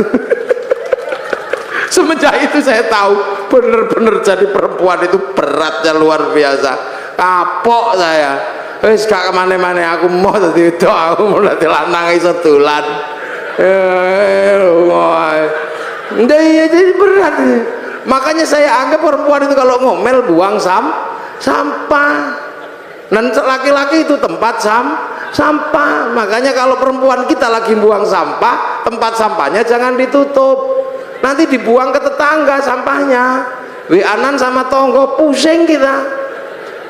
[SPEAKER 1] semenjak itu saya tahu bener-bener jadi perempuan itu beratnya luar biasa. Kapok saya, wis gak kemana-mana, aku mau dadi itu, aku mau dadi lanang iso dolan. Jadi berat. Makanya saya anggap perempuan itu kalau ngomel buang sampah, dan laki-laki itu tempat sampah. Makanya kalau perempuan kita lagi buang sampah, tempat sampahnya jangan ditutup, nanti dibuang ke tetangga sampahnya, wianan sama tonggo, pusing kita.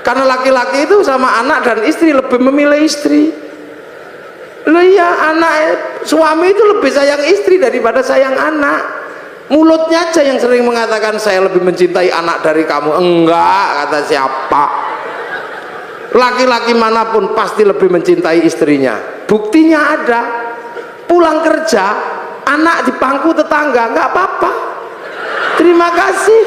[SPEAKER 1] Karena laki-laki itu sama anak dan istri lebih memilih istri. Loh iya, suami itu lebih sayang istri daripada sayang anak. Mulutnya aja yang sering mengatakan saya lebih mencintai anak dari kamu. Enggak, kata siapa? Laki-laki manapun pasti lebih mencintai istrinya. Buktinya ada, pulang kerja anak di bangku tetangga nggak apa-apa, terima kasih.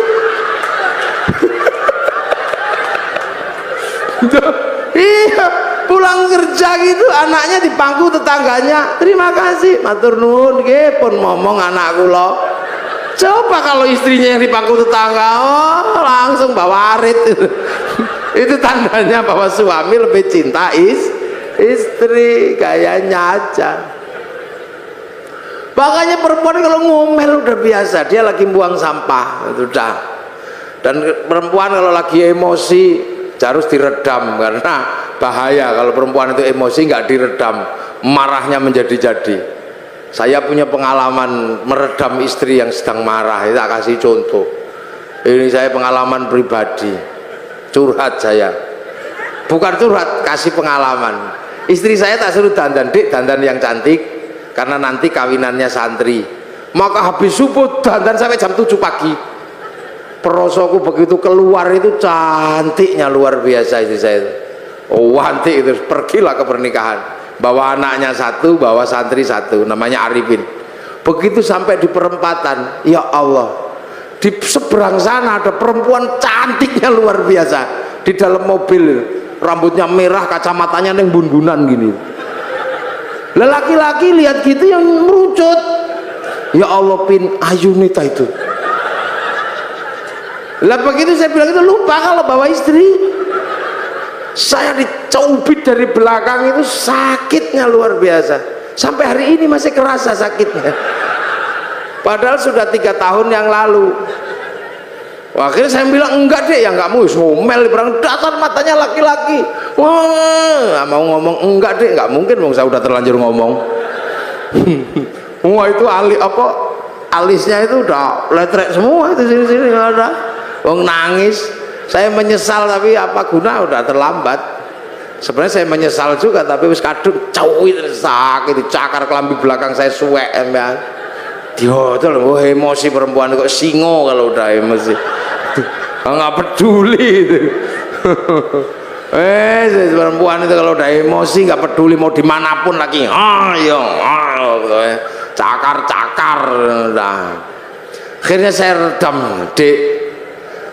[SPEAKER 1] Iya, pulang kerja gitu anaknya di bangku tetangganya, terima kasih, matur nuwun nggih pun ngomong anak kula. Coba kalau istrinya yang di bangku tetangga, oh langsung bawa arit. Itu tandanya bahwa suami lebih cinta istri, gayanya aja. Makanya perempuan kalau ngomel udah biasa, dia lagi buang sampah itu udah. Dan perempuan kalau lagi emosi harus diredam, karena bahaya kalau perempuan itu emosi nggak diredam, marahnya menjadi-jadi. Saya punya pengalaman meredam istri yang sedang marah, tak kasih contoh. Ini saya pengalaman pribadi, curhat saya, bukan curhat, kasih pengalaman. Istri saya tak suruh dandan, dik dandan yang cantik, karena nanti kawinannya santri. Maka habis subuh dandan sampai jam 7 pagi. Perosoku begitu keluar itu cantiknya luar biasa istri saya itu. Oh cantik itu, pergilah ke pernikahan, bawa anaknya satu, bawa santri satu, namanya Arifin. Begitu sampai di perempatan, ya Allah, di seberang sana ada perempuan cantiknya luar biasa di dalam mobil, rambutnya merah, kacamatanya neng bun-bunan gini. Lelaki-laki lihat gitu yang merucut, ya Allah Pin, ayunita itu. Lah begitu saya bilang itu, lupa kalau bawa istri. Saya dicubit dari belakang itu sakitnya luar biasa, sampai hari ini masih kerasa sakitnya, padahal sudah 3 tahun yang lalu. Akhirnya saya bilang enggak deh, ya enggak mau somel berang datar matanya laki-laki. Wah mau ngomong enggak deh, enggak mungkin dong, saya udah terlanjur ngomong. Wah itu alisnya itu udah letrek semua itu, sini-sini nggak ada. Wong nangis, saya menyesal tapi apa guna, udah terlambat. Sebenarnya saya menyesal juga, tapi wis kadung cawit sakit, cakar kelambi belakang saya suwek emang. Diodol, emosi perempuan kok singo kalau udah emosi. Nggak peduli itu. Perempuan itu kalau udah emosi nggak peduli mau dimanapun lagi. Cakar-cakar. Akhirnya saya redam, dek.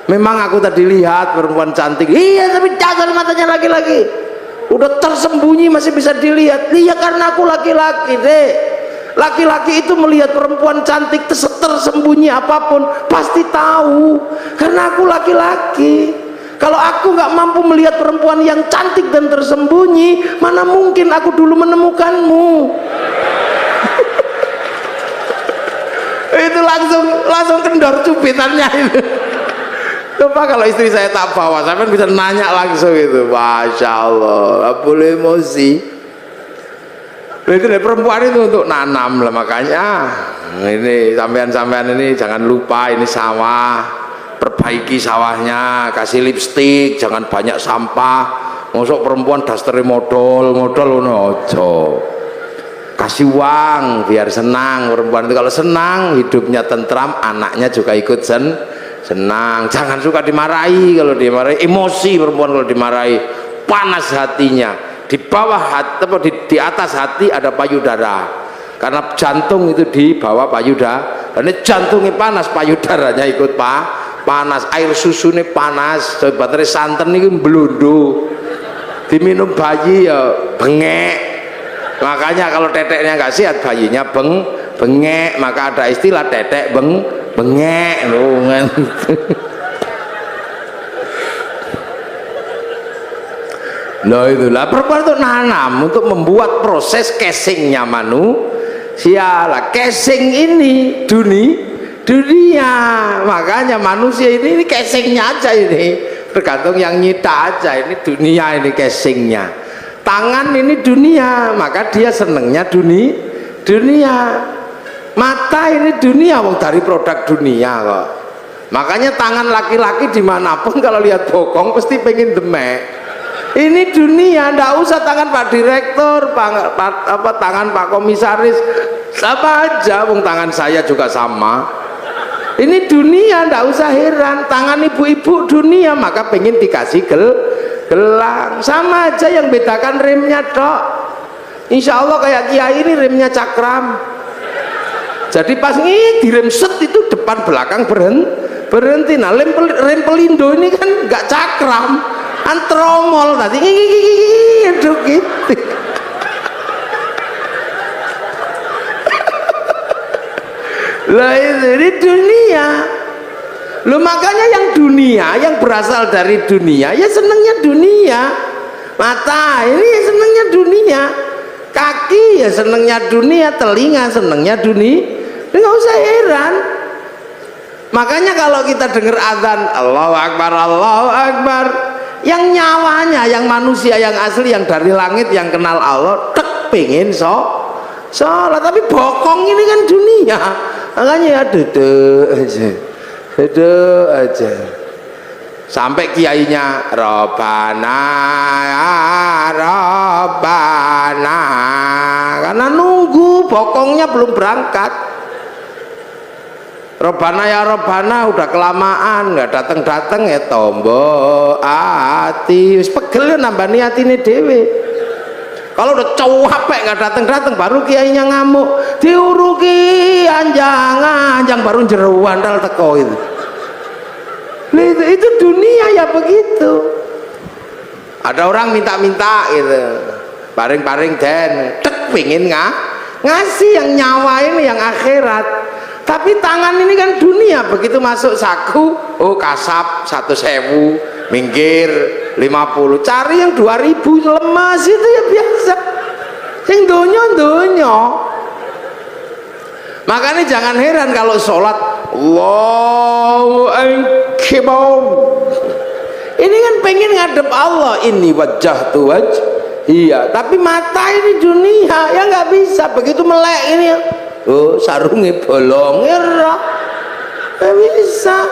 [SPEAKER 1] Memang aku tadi lihat perempuan cantik, iya tapi dasar matanya laki-laki udah tersembunyi masih bisa dilihat. Iya karena aku laki-laki deh. Laki-laki itu melihat perempuan cantik tersembunyi apapun pasti tahu, karena aku laki-laki. Kalau aku nggak mampu melihat perempuan yang cantik dan tersembunyi, mana mungkin aku dulu menemukanmu. Itu langsung kendor cubitannya itu. Coba kalau istri saya tak bawa, saya kan bisa nanya langsung itu. Masya Allah, boleh emosi. Itu dari perempuan itu untuk nanam lah, makanya ini sampean-sampean ini jangan lupa ini sawah, perbaiki sawahnya, kasih lipstik, jangan banyak sampah. Masuk perempuan daster modal ojo. Kasih uang biar senang perempuan itu, kalau senang hidupnya tentram, anaknya juga ikut senang. Jangan suka dimarahi, kalau dimarahi emosi perempuan, kalau dimarahi panas hatinya. Di bawah hati atau di atas hati ada payudara, karena jantung itu di bawah payudara, karena jantungnya panas payudaranya ikut panas, air susunya panas, baterai santan ini belundu, diminum bayi ya bengek. Makanya kalau teteknya nggak sehat bayinya bengek, maka ada istilah tetek bengek loh. Loh itulah perempuan itu nanam untuk membuat proses casingnya manusia lah. Casing ini dunia, makanya manusia ini casingnya aja, ini tergantung yang nyita aja, ini dunia, ini casingnya. Tangan ini dunia, maka dia senengnya dunia. Mata ini dunia, wong dari produk dunia kok. Makanya tangan laki-laki dimanapun kalau lihat bokong pasti pengen demek. Ini dunia, ndak usah tangan Pak Direktur, tangan Pak Komisaris, sama aja, wong tangan saya juga sama. Ini dunia, ndak usah heran. Tangan ibu-ibu dunia, maka pengen dikasih gelang, sama aja, yang bedakan remnya dok. Insya Allah kayak kiai ini remnya cakram, jadi pas direm set itu depan belakang berhenti. Nah rem pelindo ini kan nggak cakram, antromol tadi gitu. Lah ini dunia. Loh makanya yang dunia, yang berasal dari dunia ya senengnya dunia. Mata ini ya senengnya dunia, kaki ya senengnya dunia, telinga senengnya dunia. Nggak usah heran. Makanya kalau kita dengar azan Allahu Akbar, Allahu Akbar, yang nyawanya, yang manusia yang asli, yang dari langit, yang kenal Allah, tek pengen sholat, tapi bokong ini kan dunia. Makanya ya duduk aja sampai kiainya Robbana ya Robbana, karena nunggu bokongnya belum berangkat. Robbana ya Robbana udah kelamaan nggak datang ya tombo ati wis pegel nambah niatine dhewe. Kalau udah capek nggak datang baru kiainya ngamuk, diuruki anjang baru jeruan dal teko itu. Itu dunia ya begitu. Ada orang minta gitu, paring den, tek pingin ngasih yang nyawa ini, yang akhirat. Tapi tangan ini kan dunia, begitu masuk saku, oh kasap 1.000, minggir 50, cari yang 2.000, lemas itu ya biasa. Yang donyo. Makanya jangan heran kalau sholat Allahu Akbar, ini kan pengen ngadep Allah, ini wajah tuh iya, tapi mata ini dunia ya nggak bisa. Begitu melek ini oh sarungnya bolong ya nggak bisa.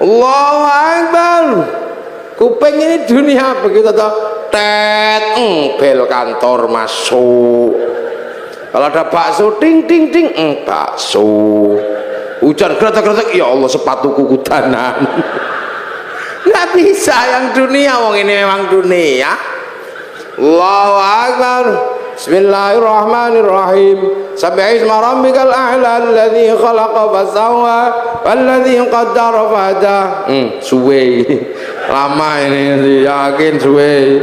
[SPEAKER 1] Allahu Akbar, kuping ini dunia, begitu toh tet bel kantor masuk. Kalau ada bakso ting bakso, hujan kretek ya Allah sepatuku kudanan. Nggak bisa yang dunia, wong ini memang dunia. Allahu Akbar. Bismillahirrahmanirrahim. Sabbihisma rabbikal a'la alladzi khalaqa fasawwa walladzi qaddara fahada. Suwe lama ini, yakin suwe.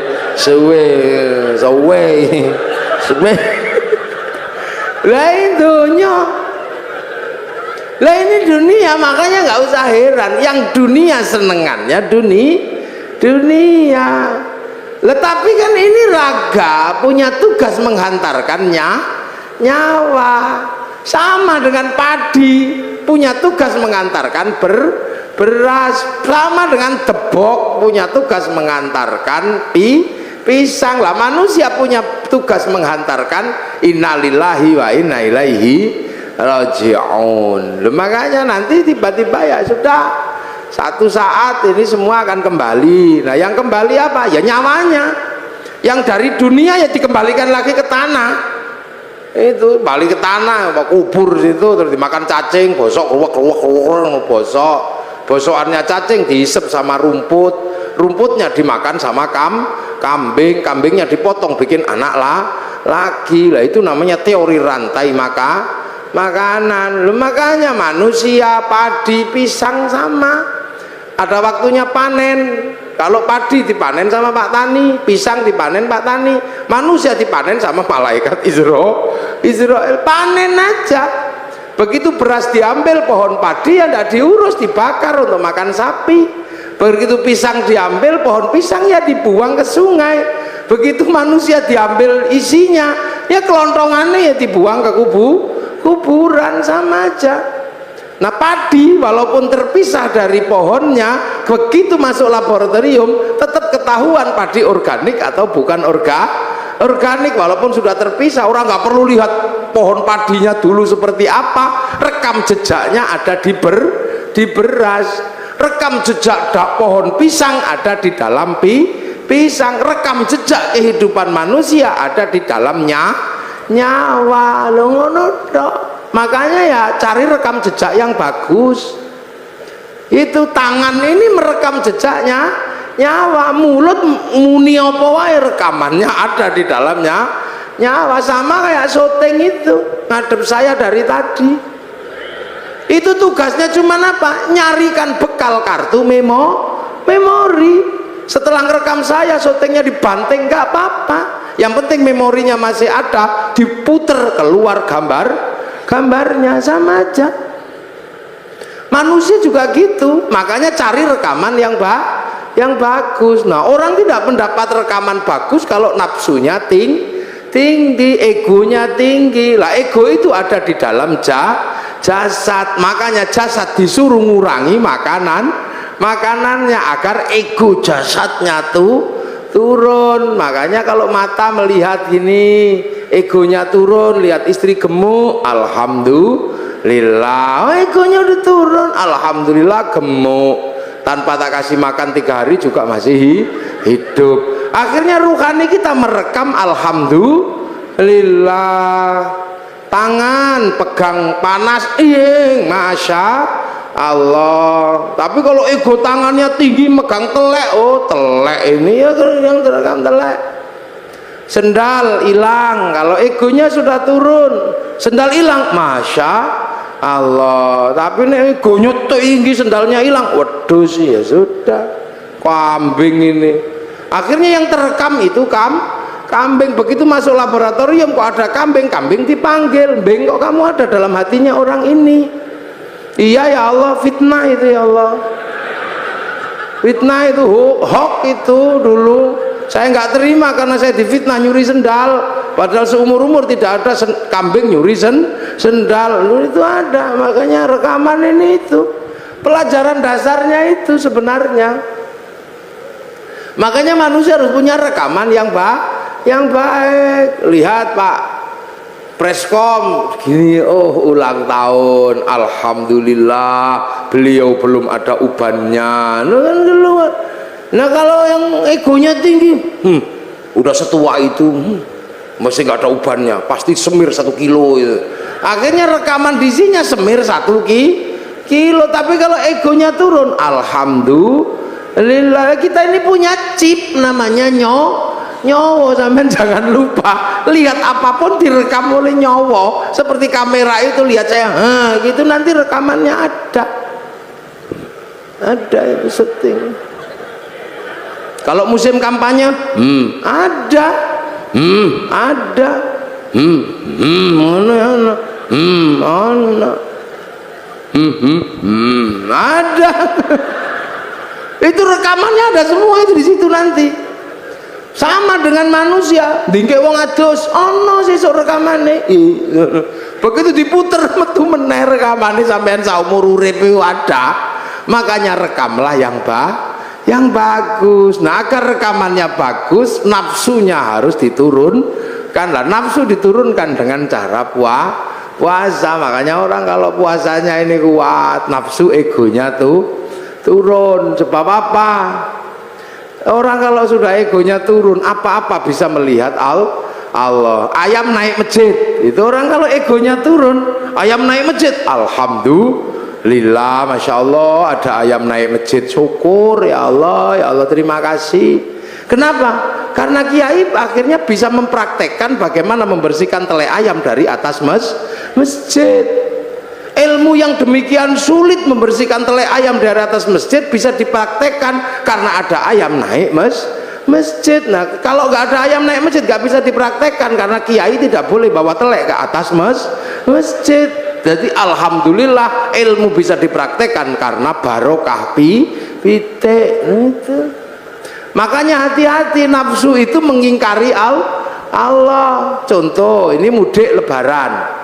[SPEAKER 1] Lah ini dunia, makanya nggak usah heran yang dunia senengannya dunia. Tetapi kan ini raga punya tugas menghantarkannya nyawa, sama dengan padi punya tugas mengantarkan beras, sama dengan debok punya tugas mengantarkan pisang. Lah manusia punya tugas menghantarkan innalillahi wa inna ilaihi raji'un. Makanya nanti tiba-tiba ya sudah, satu saat ini semua akan kembali. Nah yang kembali apa? Ya nyawanya. Yang dari dunia ya dikembalikan lagi ke tanah. Itu balik ke tanah, kubur situ, terus dimakan cacing, bosok, bosok. Bosokannya cacing dihisap sama rumput, rumputnya dimakan sama kambing, kambingnya dipotong bikin anak lagi. Lah itu namanya teori rantai makanan. Makanya manusia, padi, pisang sama, ada waktunya panen. Kalau padi dipanen sama Pak Tani, pisang dipanen Pak Tani, manusia dipanen sama malaikat Israel, panen aja. Begitu beras diambil pohon padi ya tidak diurus, dibakar untuk makan sapi. Begitu pisang diambil pohon pisang ya dibuang ke sungai. Begitu manusia diambil isinya ya kelontongannya ya dibuang ke kuburan, sama aja. Nah padi walaupun terpisah dari pohonnya, begitu masuk laboratorium tetap ketahuan padi organik atau bukan organik. Walaupun sudah terpisah, orang nggak perlu lihat pohon padinya dulu seperti apa, rekam jejaknya ada di beras, rekam jejak pohon pisang ada di dalam pisang, rekam jejak kehidupan manusia ada di dalamnya nyawa. Lo ngono tok. Makanya ya cari rekam jejak yang bagus. Itu tangan ini merekam jejaknya nyawa, mulut muni apa wae rekamannya ada di dalamnya nyawa. Sama kayak syuting itu, ngadep saya dari tadi itu tugasnya cuman apa? Nyarikan bekal kartu memori. Setelah ngerekam saya, syutingnya dibanting nggak apa-apa, yang penting memorinya masih ada, diputer keluar gambarnya, sama aja. Manusia juga gitu, makanya cari rekaman yang bagus. Nah orang tidak mendapat rekaman bagus kalau nafsunya tinggi, egonya tinggi. Lah ego itu ada di dalam jasad, makanya jasad disuruh ngurangi makanannya agar ego jasadnya turun. Makanya kalau mata melihat gini egonya turun, lihat istri gemuk, alhamdulillah, egonya udah turun, alhamdulillah gemuk, tanpa tak kasih makan 3 hari juga masih hidup. Akhirnya ruhani kita merekam alhamdulillah. Tangan pegang panas, masya Allah. Tapi kalau ego tangannya tinggi megang telek, oh telek ini ya yang terekam telek. Sendal hilang, kalau egonya sudah turun, sendal hilang, masya Allah. Tapi ini egonya tinggi, sendalnya hilang, waduh sih ya sudah, kambing ini. Akhirnya yang terekam itu kambing. Begitu masuk laboratorium kok ada kambing dipanggil, beng kok kamu ada dalam hatinya orang ini? Iya ya Allah, fitnah itu ya Allah, fitnah itu, hoax itu dulu. Saya nggak terima karena saya difitnah nyuri sendal, padahal seumur-umur tidak ada kambing nyuri sendal. Itu ada, makanya rekaman ini itu pelajaran dasarnya itu sebenarnya. Makanya manusia harus punya rekaman yang baik. Lihat Pak Preskom gini, oh ulang tahun, alhamdulillah beliau belum ada ubannya. Nah kalau yang egonya tinggi, udah setua itu, masih nggak ada ubannya, pasti semir 1 kilo itu. Akhirnya rekaman isinya semir 1 kilo. Tapi kalau egonya turun, alhamdulillah. Kita ini punya chip namanya nyawa. Sampean jangan lupa, lihat apapun direkam oleh nyawa. Seperti kamera itu, lihat saya gitu, nanti rekamannya ada itu setting. Kalau musim kampanye, ada, ada. Itu rekamannya ada semua itu di situ nanti. Sama dengan manusia, dingke wong adus, ono sesuk rekamane. Begitu diputer metu meneh rekamane sampean saumur urip ada. Makanya rekamlah yang bagus. Nah agar rekamannya bagus, nafsunya harus diturunkan lah, nafsu diturunkan dengan cara puasa. Makanya orang kalau puasanya ini kuat, nafsu egonya tuh turun. Sebab apa? Orang kalau sudah egonya turun, apa-apa bisa melihat Allah. Ayam naik masjid, itu orang kalau egonya turun, ayam naik masjid, alhamdulillah, masya Allah ada ayam naik masjid, syukur ya Allah terima kasih. Kenapa? Karena kiai akhirnya bisa mempraktekkan bagaimana membersihkan tele ayam dari atas masjid. Ilmu yang demikian sulit membersihkan tele ayam dari atas masjid bisa dipraktekkan karena ada ayam naik masjid. Nah, kalau nggak ada ayam naik masjid nggak bisa dipraktekkan karena kiai tidak boleh bawa telek ke atas masjid. Jadi alhamdulillah ilmu bisa dipraktekkan karena barokah pitik. Itu. Makanya hati-hati, nafsu itu mengingkari Allah. Contoh, ini mudik lebaran.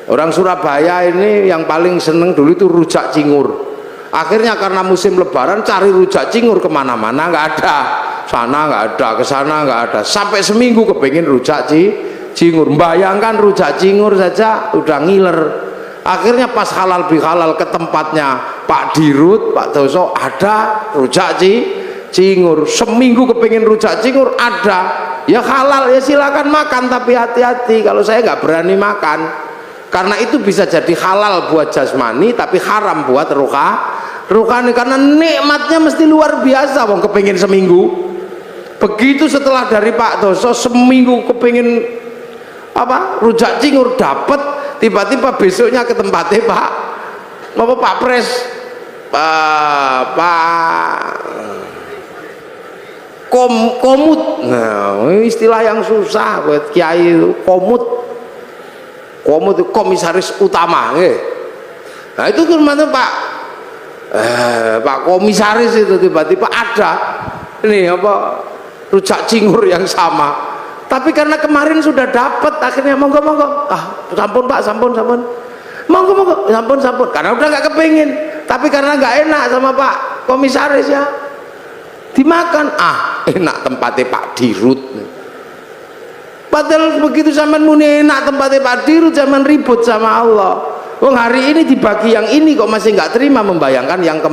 [SPEAKER 1] Orang Surabaya ini yang paling seneng dulu itu rujak cingur. Akhirnya karena musim lebaran cari rujak cingur kemana-mana nggak ada, sana nggak ada, ke sana nggak ada, sampai seminggu kepengen rujak cingur. Bayangkan rujak cingur saja udah ngiler. Akhirnya pas halal bihalal ke tempatnya Pak Dirut, Pak Doso, ada rujak cingur. Seminggu kepengen rujak cingur ada, ya halal ya silakan makan, tapi hati-hati, kalau saya nggak berani makan. Karena itu bisa jadi halal buat jasmani tapi haram buat rohani, karena nikmatnya mesti luar biasa. Wong kepingin seminggu, begitu setelah dari Pak Doso seminggu kepingin rujak cingur dapat, tiba-tiba besoknya ke tempatnya Pak Pres, komut. Nah, istilah yang susah buat kiai itu, komut itu komisaris utama. Nah itu termasuk Pak komisaris itu tiba-tiba ada ini rujak cingur yang sama, tapi karena kemarin sudah dapat akhirnya monggo sampun Pak, sampun monggo sampun karena udah nggak kepingin, tapi karena nggak enak sama Pak komisaris ya dimakan. Enak tempatnya Pak Dirut. Padahal begitu zaman muni enak tempatnya Pak Dirut, zaman ribut sama Allah. Wong hari ini dibagi yang ini kok masih nggak terima, membayangkan yang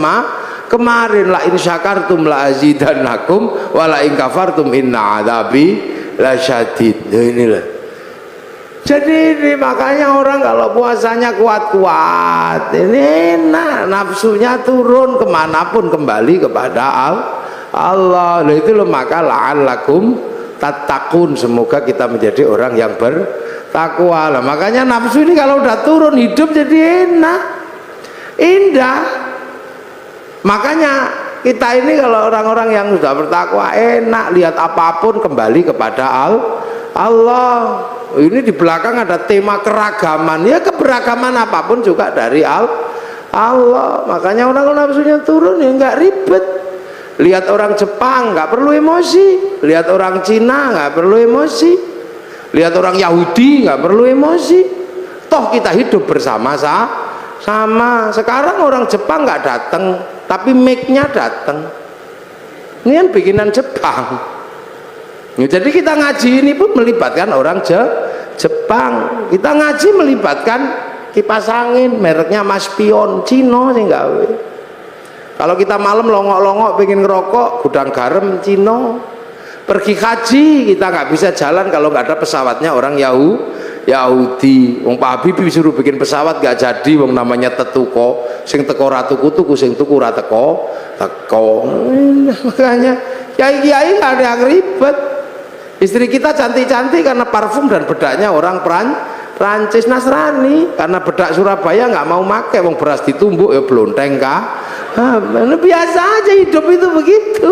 [SPEAKER 1] kemarin. La in syakartum la azidannakum wa la in kafartum inna adzabi lasyadid. Nah, inilah. Jadi ini makanya orang kalau puasanya kuat-kuat ini enak, nafsunya turun, kemanapun kembali kepada Allah. Nah, itu loh, maka la'allakum tattaqun, semoga kita menjadi orang yang bertakwa. Lah makanya nafsu ini kalau udah turun, hidup jadi enak, indah. Makanya kita ini kalau orang-orang yang sudah bertakwa enak, lihat apapun kembali kepada Allah. Ini di belakang ada tema keragaman, ya keberagaman apapun juga dari Allah. Makanya orang nafsunya turun ya nggak ribet. Lihat orang Jepang nggak perlu emosi, lihat orang Cina nggak perlu emosi, lihat orang Yahudi nggak perlu emosi. Toh kita hidup bersama-sama. Sekarang orang Jepang nggak datang, tapi mic-nya datang. Ini kan bikinan Jepang. Jadi kita ngaji ini pun melibatkan orang Jepang. Kita ngaji melibatkan kipas angin mereknya Mas Pion, Cino sih nggak. Kalau kita malam longok-longok pengen ngerokok, gudang garam Cino. Pergi haji kita nggak bisa jalan kalau nggak ada pesawatnya orang Yahudi. Wong Pak Habibie disuruh bikin pesawat nggak jadi, wong namanya tetuko, sing teko tuku sing tuku ra teko. Makanya kiai-kiai nggak ada yang ribet. Istri kita cantik-cantik karena parfum dan bedaknya orang Prancis. Nasrani karena bedak Surabaya nggak mau make, wong beras ditumbuk ya blonteng kah. Biasa aja hidup itu begitu.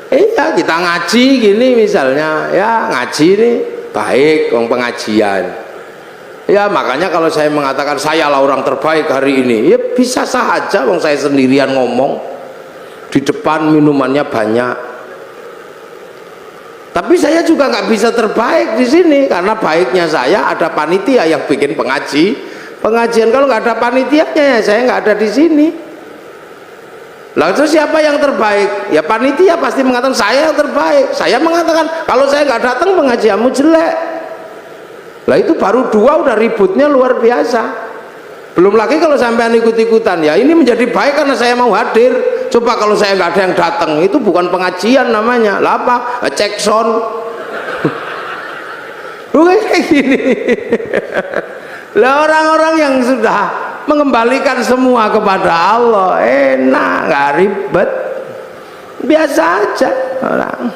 [SPEAKER 1] Iya, kita ngaji gini misalnya, ya ngaji ini baik, wong pengajian. Ya makanya kalau saya mengatakan saya lah orang terbaik hari ini, ya bisa saja, wong saya sendirian ngomong di depan minumannya banyak. Tapi saya juga nggak bisa terbaik di sini karena baiknya saya ada panitia yang bikin pengajian. Kalau nggak ada panitianya ya saya nggak ada di sini. Lah itu siapa yang terbaik? Ya panitia pasti mengatakan saya yang terbaik. Saya mengatakan kalau saya nggak datang pengajianmu jelek. Lah itu baru dua udah ributnya luar biasa. Belum lagi kalau sampean ikut-ikutan, ya ini menjadi baik karena saya mau hadir. Coba kalau saya nggak ada yang datang, itu bukan pengajian namanya. Lah apa? Cek sound. Bukan kayak gini. Lah orang-orang yang sudah mengembalikan semua kepada Allah, enak, nggak ribet, biasa aja orang.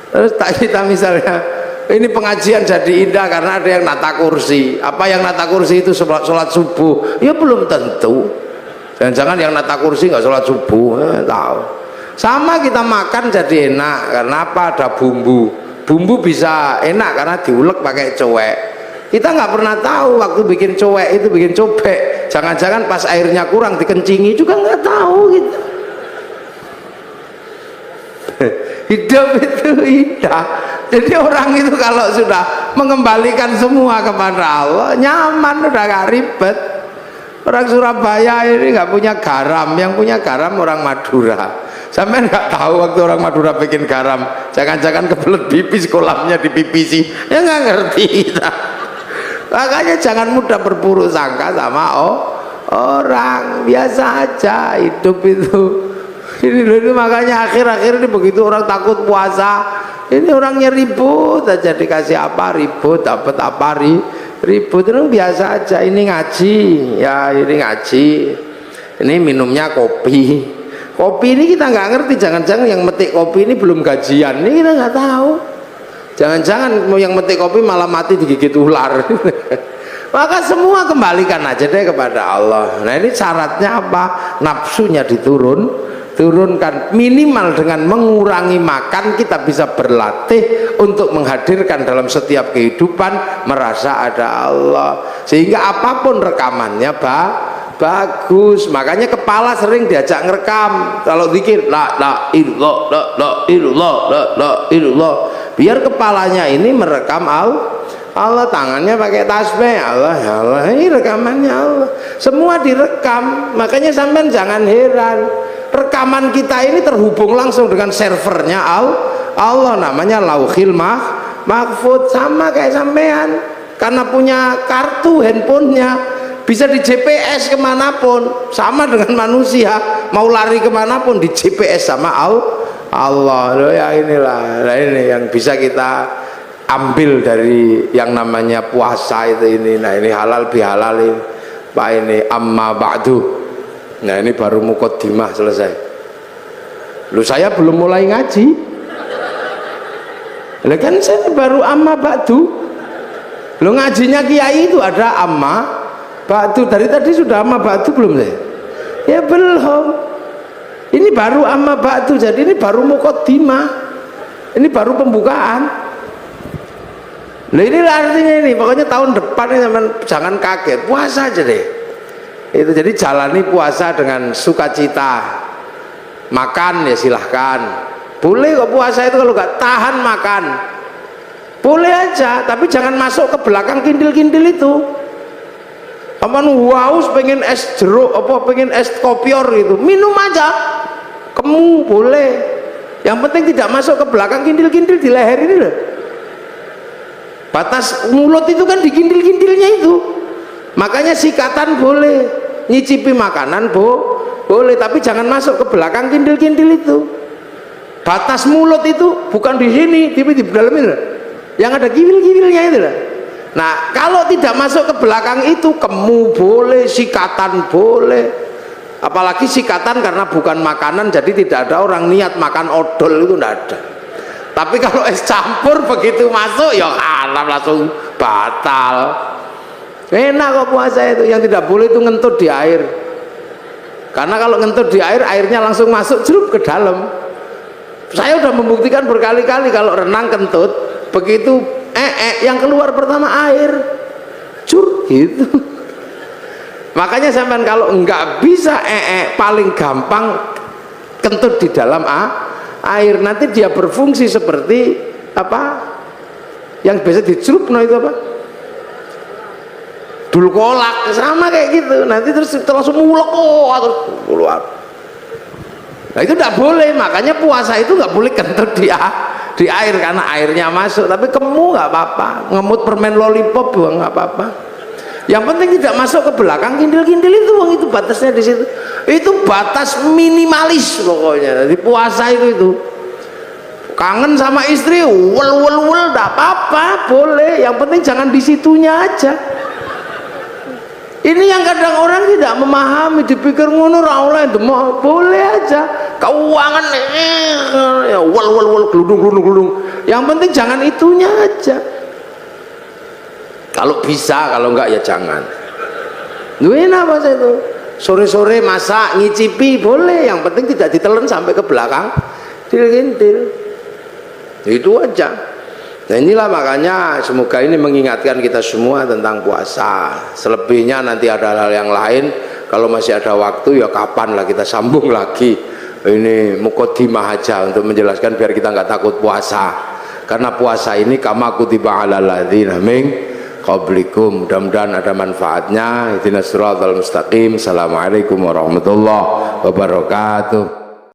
[SPEAKER 1] Terus kita misalnya ini pengajian jadi indah karena ada yang nata kursi. Apa yang nata kursi itu sholat subuh? Ya belum tentu. Jangan-jangan yang nata kursi nggak sholat subuh, tahu. Sama kita makan jadi enak karena apa? Ada bumbu. Bumbu bisa enak karena diulek pakai cowek. Kita nggak pernah tahu waktu bikin cowek itu bikin cobek. Jangan-jangan pas airnya kurang dikencingi juga nggak tahu gitu. Hidup itu indah. Jadi orang itu kalau sudah mengembalikan semua kepada Allah nyaman, udah gak ribet. Orang Surabaya ini nggak punya garam, yang punya garam orang Madura. Sampai nggak tahu waktu orang Madura bikin garam, jangan-jangan kebelet pipis kolamnya dipipisi, ya nggak ngerti kita. Makanya jangan mudah berburuk sangka sama orang, biasa aja hidup itu. Ini makanya akhir-akhir ini begitu orang takut puasa, ini orangnya ribut aja, dikasih apa ribut, dapat apa ribut, itu biasa aja. Ini ngaji, ya ini ngaji, ini minumnya kopi. Kopi ini kita nggak ngerti, jangan-jangan yang metik kopi ini belum gajian, ini kita nggak tahu. Jangan-jangan yang metik kopi malah mati digigit ular. Maka semua kembalikan aja deh kepada Allah. Nah ini syaratnya apa? Nafsunya turunkan minimal dengan mengurangi makan. Kita bisa berlatih untuk menghadirkan dalam setiap kehidupan merasa ada Allah, sehingga apapun rekamannya bagus. Makanya kepala sering diajak ngerekam kalau zikir la ilallah, biar kepalanya ini merekam Allah, tangannya pakai tasbih Allah, ini rekamannya Allah, semua direkam. Makanya sampean jangan heran, rekaman kita ini terhubung langsung dengan servernya Allah, namanya Lauhil Mahfud. Sama kayak sampean, karena punya kartu handphonenya bisa di GPS kemanapun. Sama dengan manusia, mau lari kemanapun di GPS sama Allah. Loh ya inilah, nah ini yang bisa kita ambil dari yang namanya puasa itu ini. Nah ini halal bihalal ini Pak, ini amma ba'du. Nah ini baru muqaddimah selesai. Lu saya belum mulai ngaji. Lah kan saya baru amma ba'du. Lu ngajinya kiai itu ada amma ba'du, dari tadi sudah amma ba'du belum saya? Ya belum. Ini baru amma ba'du, jadi ini baru muqaddimah. Ini baru pembukaan. Nah ini artinya ini, pokoknya tahun depan ini jangan kaget, puasa aja deh. Itu jadi jalani puasa dengan sukacita. Makan ya silahkan. Boleh kok puasa itu kalau nggak tahan makan. Boleh aja, tapi jangan masuk ke belakang kindil-kindil itu. Aman haus pengen es jeruk apa pengen es kopior gitu, minum aja, kamu boleh. Yang penting tidak masuk ke belakang kindil-kindil di leher ini loh. Batas mulut itu kan di kindil-kindilnya itu. Makanya sikatan boleh, nyicipi makanan boleh, tapi jangan masuk ke belakang kindil-kindil itu. Batas mulut itu bukan di sini, tapi di dalam itu loh. Yang ada giwil-giwilnya itu loh. Nah kalau tidak masuk ke belakang itu, kemu boleh, sikatan boleh. Apalagi sikatan karena bukan makanan, jadi tidak ada orang niat makan odol, itu tidak ada. Tapi kalau es campur begitu masuk ya haram, langsung batal. Enak kok puasa itu. Yang tidak boleh itu ngentut di air, karena kalau ngentut di air, airnya langsung masuk jeruk ke dalam. Saya sudah membuktikan berkali-kali kalau renang kentut, begitu yang keluar pertama air cur gitu. Makanya sampean kalau enggak bisa paling gampang kentut di dalam air, nanti dia berfungsi seperti apa yang biasa dicelup, no itu apa, dul kolak, sama kayak gitu. Nanti terus langsung mulek terus keluar. Nah, itu tidak boleh, makanya puasa itu nggak boleh kentut di air karena airnya masuk. Tapi kamu nggak apa-apa, ngemut permen lollipop juga nggak apa-apa. Yang penting tidak masuk ke belakang kintil-kintil itu batasnya di situ. Itu batas minimalis pokoknya. Di puasa itu. Kangen sama istri, wel tidak apa-apa, boleh. Yang penting jangan di situnya aja. Ini yang kadang orang tidak memahami, dipikir ngono ra oleh demok, boleh aja. Keuangan ya wel gludung. Yang penting jangan itunya aja. Kalau bisa, kalau enggak ya jangan. Duit apa sih itu? Sore-sore masak, ngicipi boleh, yang penting tidak ditelan sampai ke belakang. Tintil. Itu aja. Nah inilah makanya semoga ini mengingatkan kita semua tentang puasa. Selebihnya nanti ada hal yang lain, kalau masih ada waktu ya kapan lah kita sambung lagi. Ini muqaddimah aja untuk menjelaskan biar kita nggak takut puasa. Karena puasa ini kama kutiba alal ladzina min qablikum. Mudah-mudahan ada manfaatnya. Ihdinas siratal mustaqim. Assalamualaikum warahmatullahi wabarakatuh.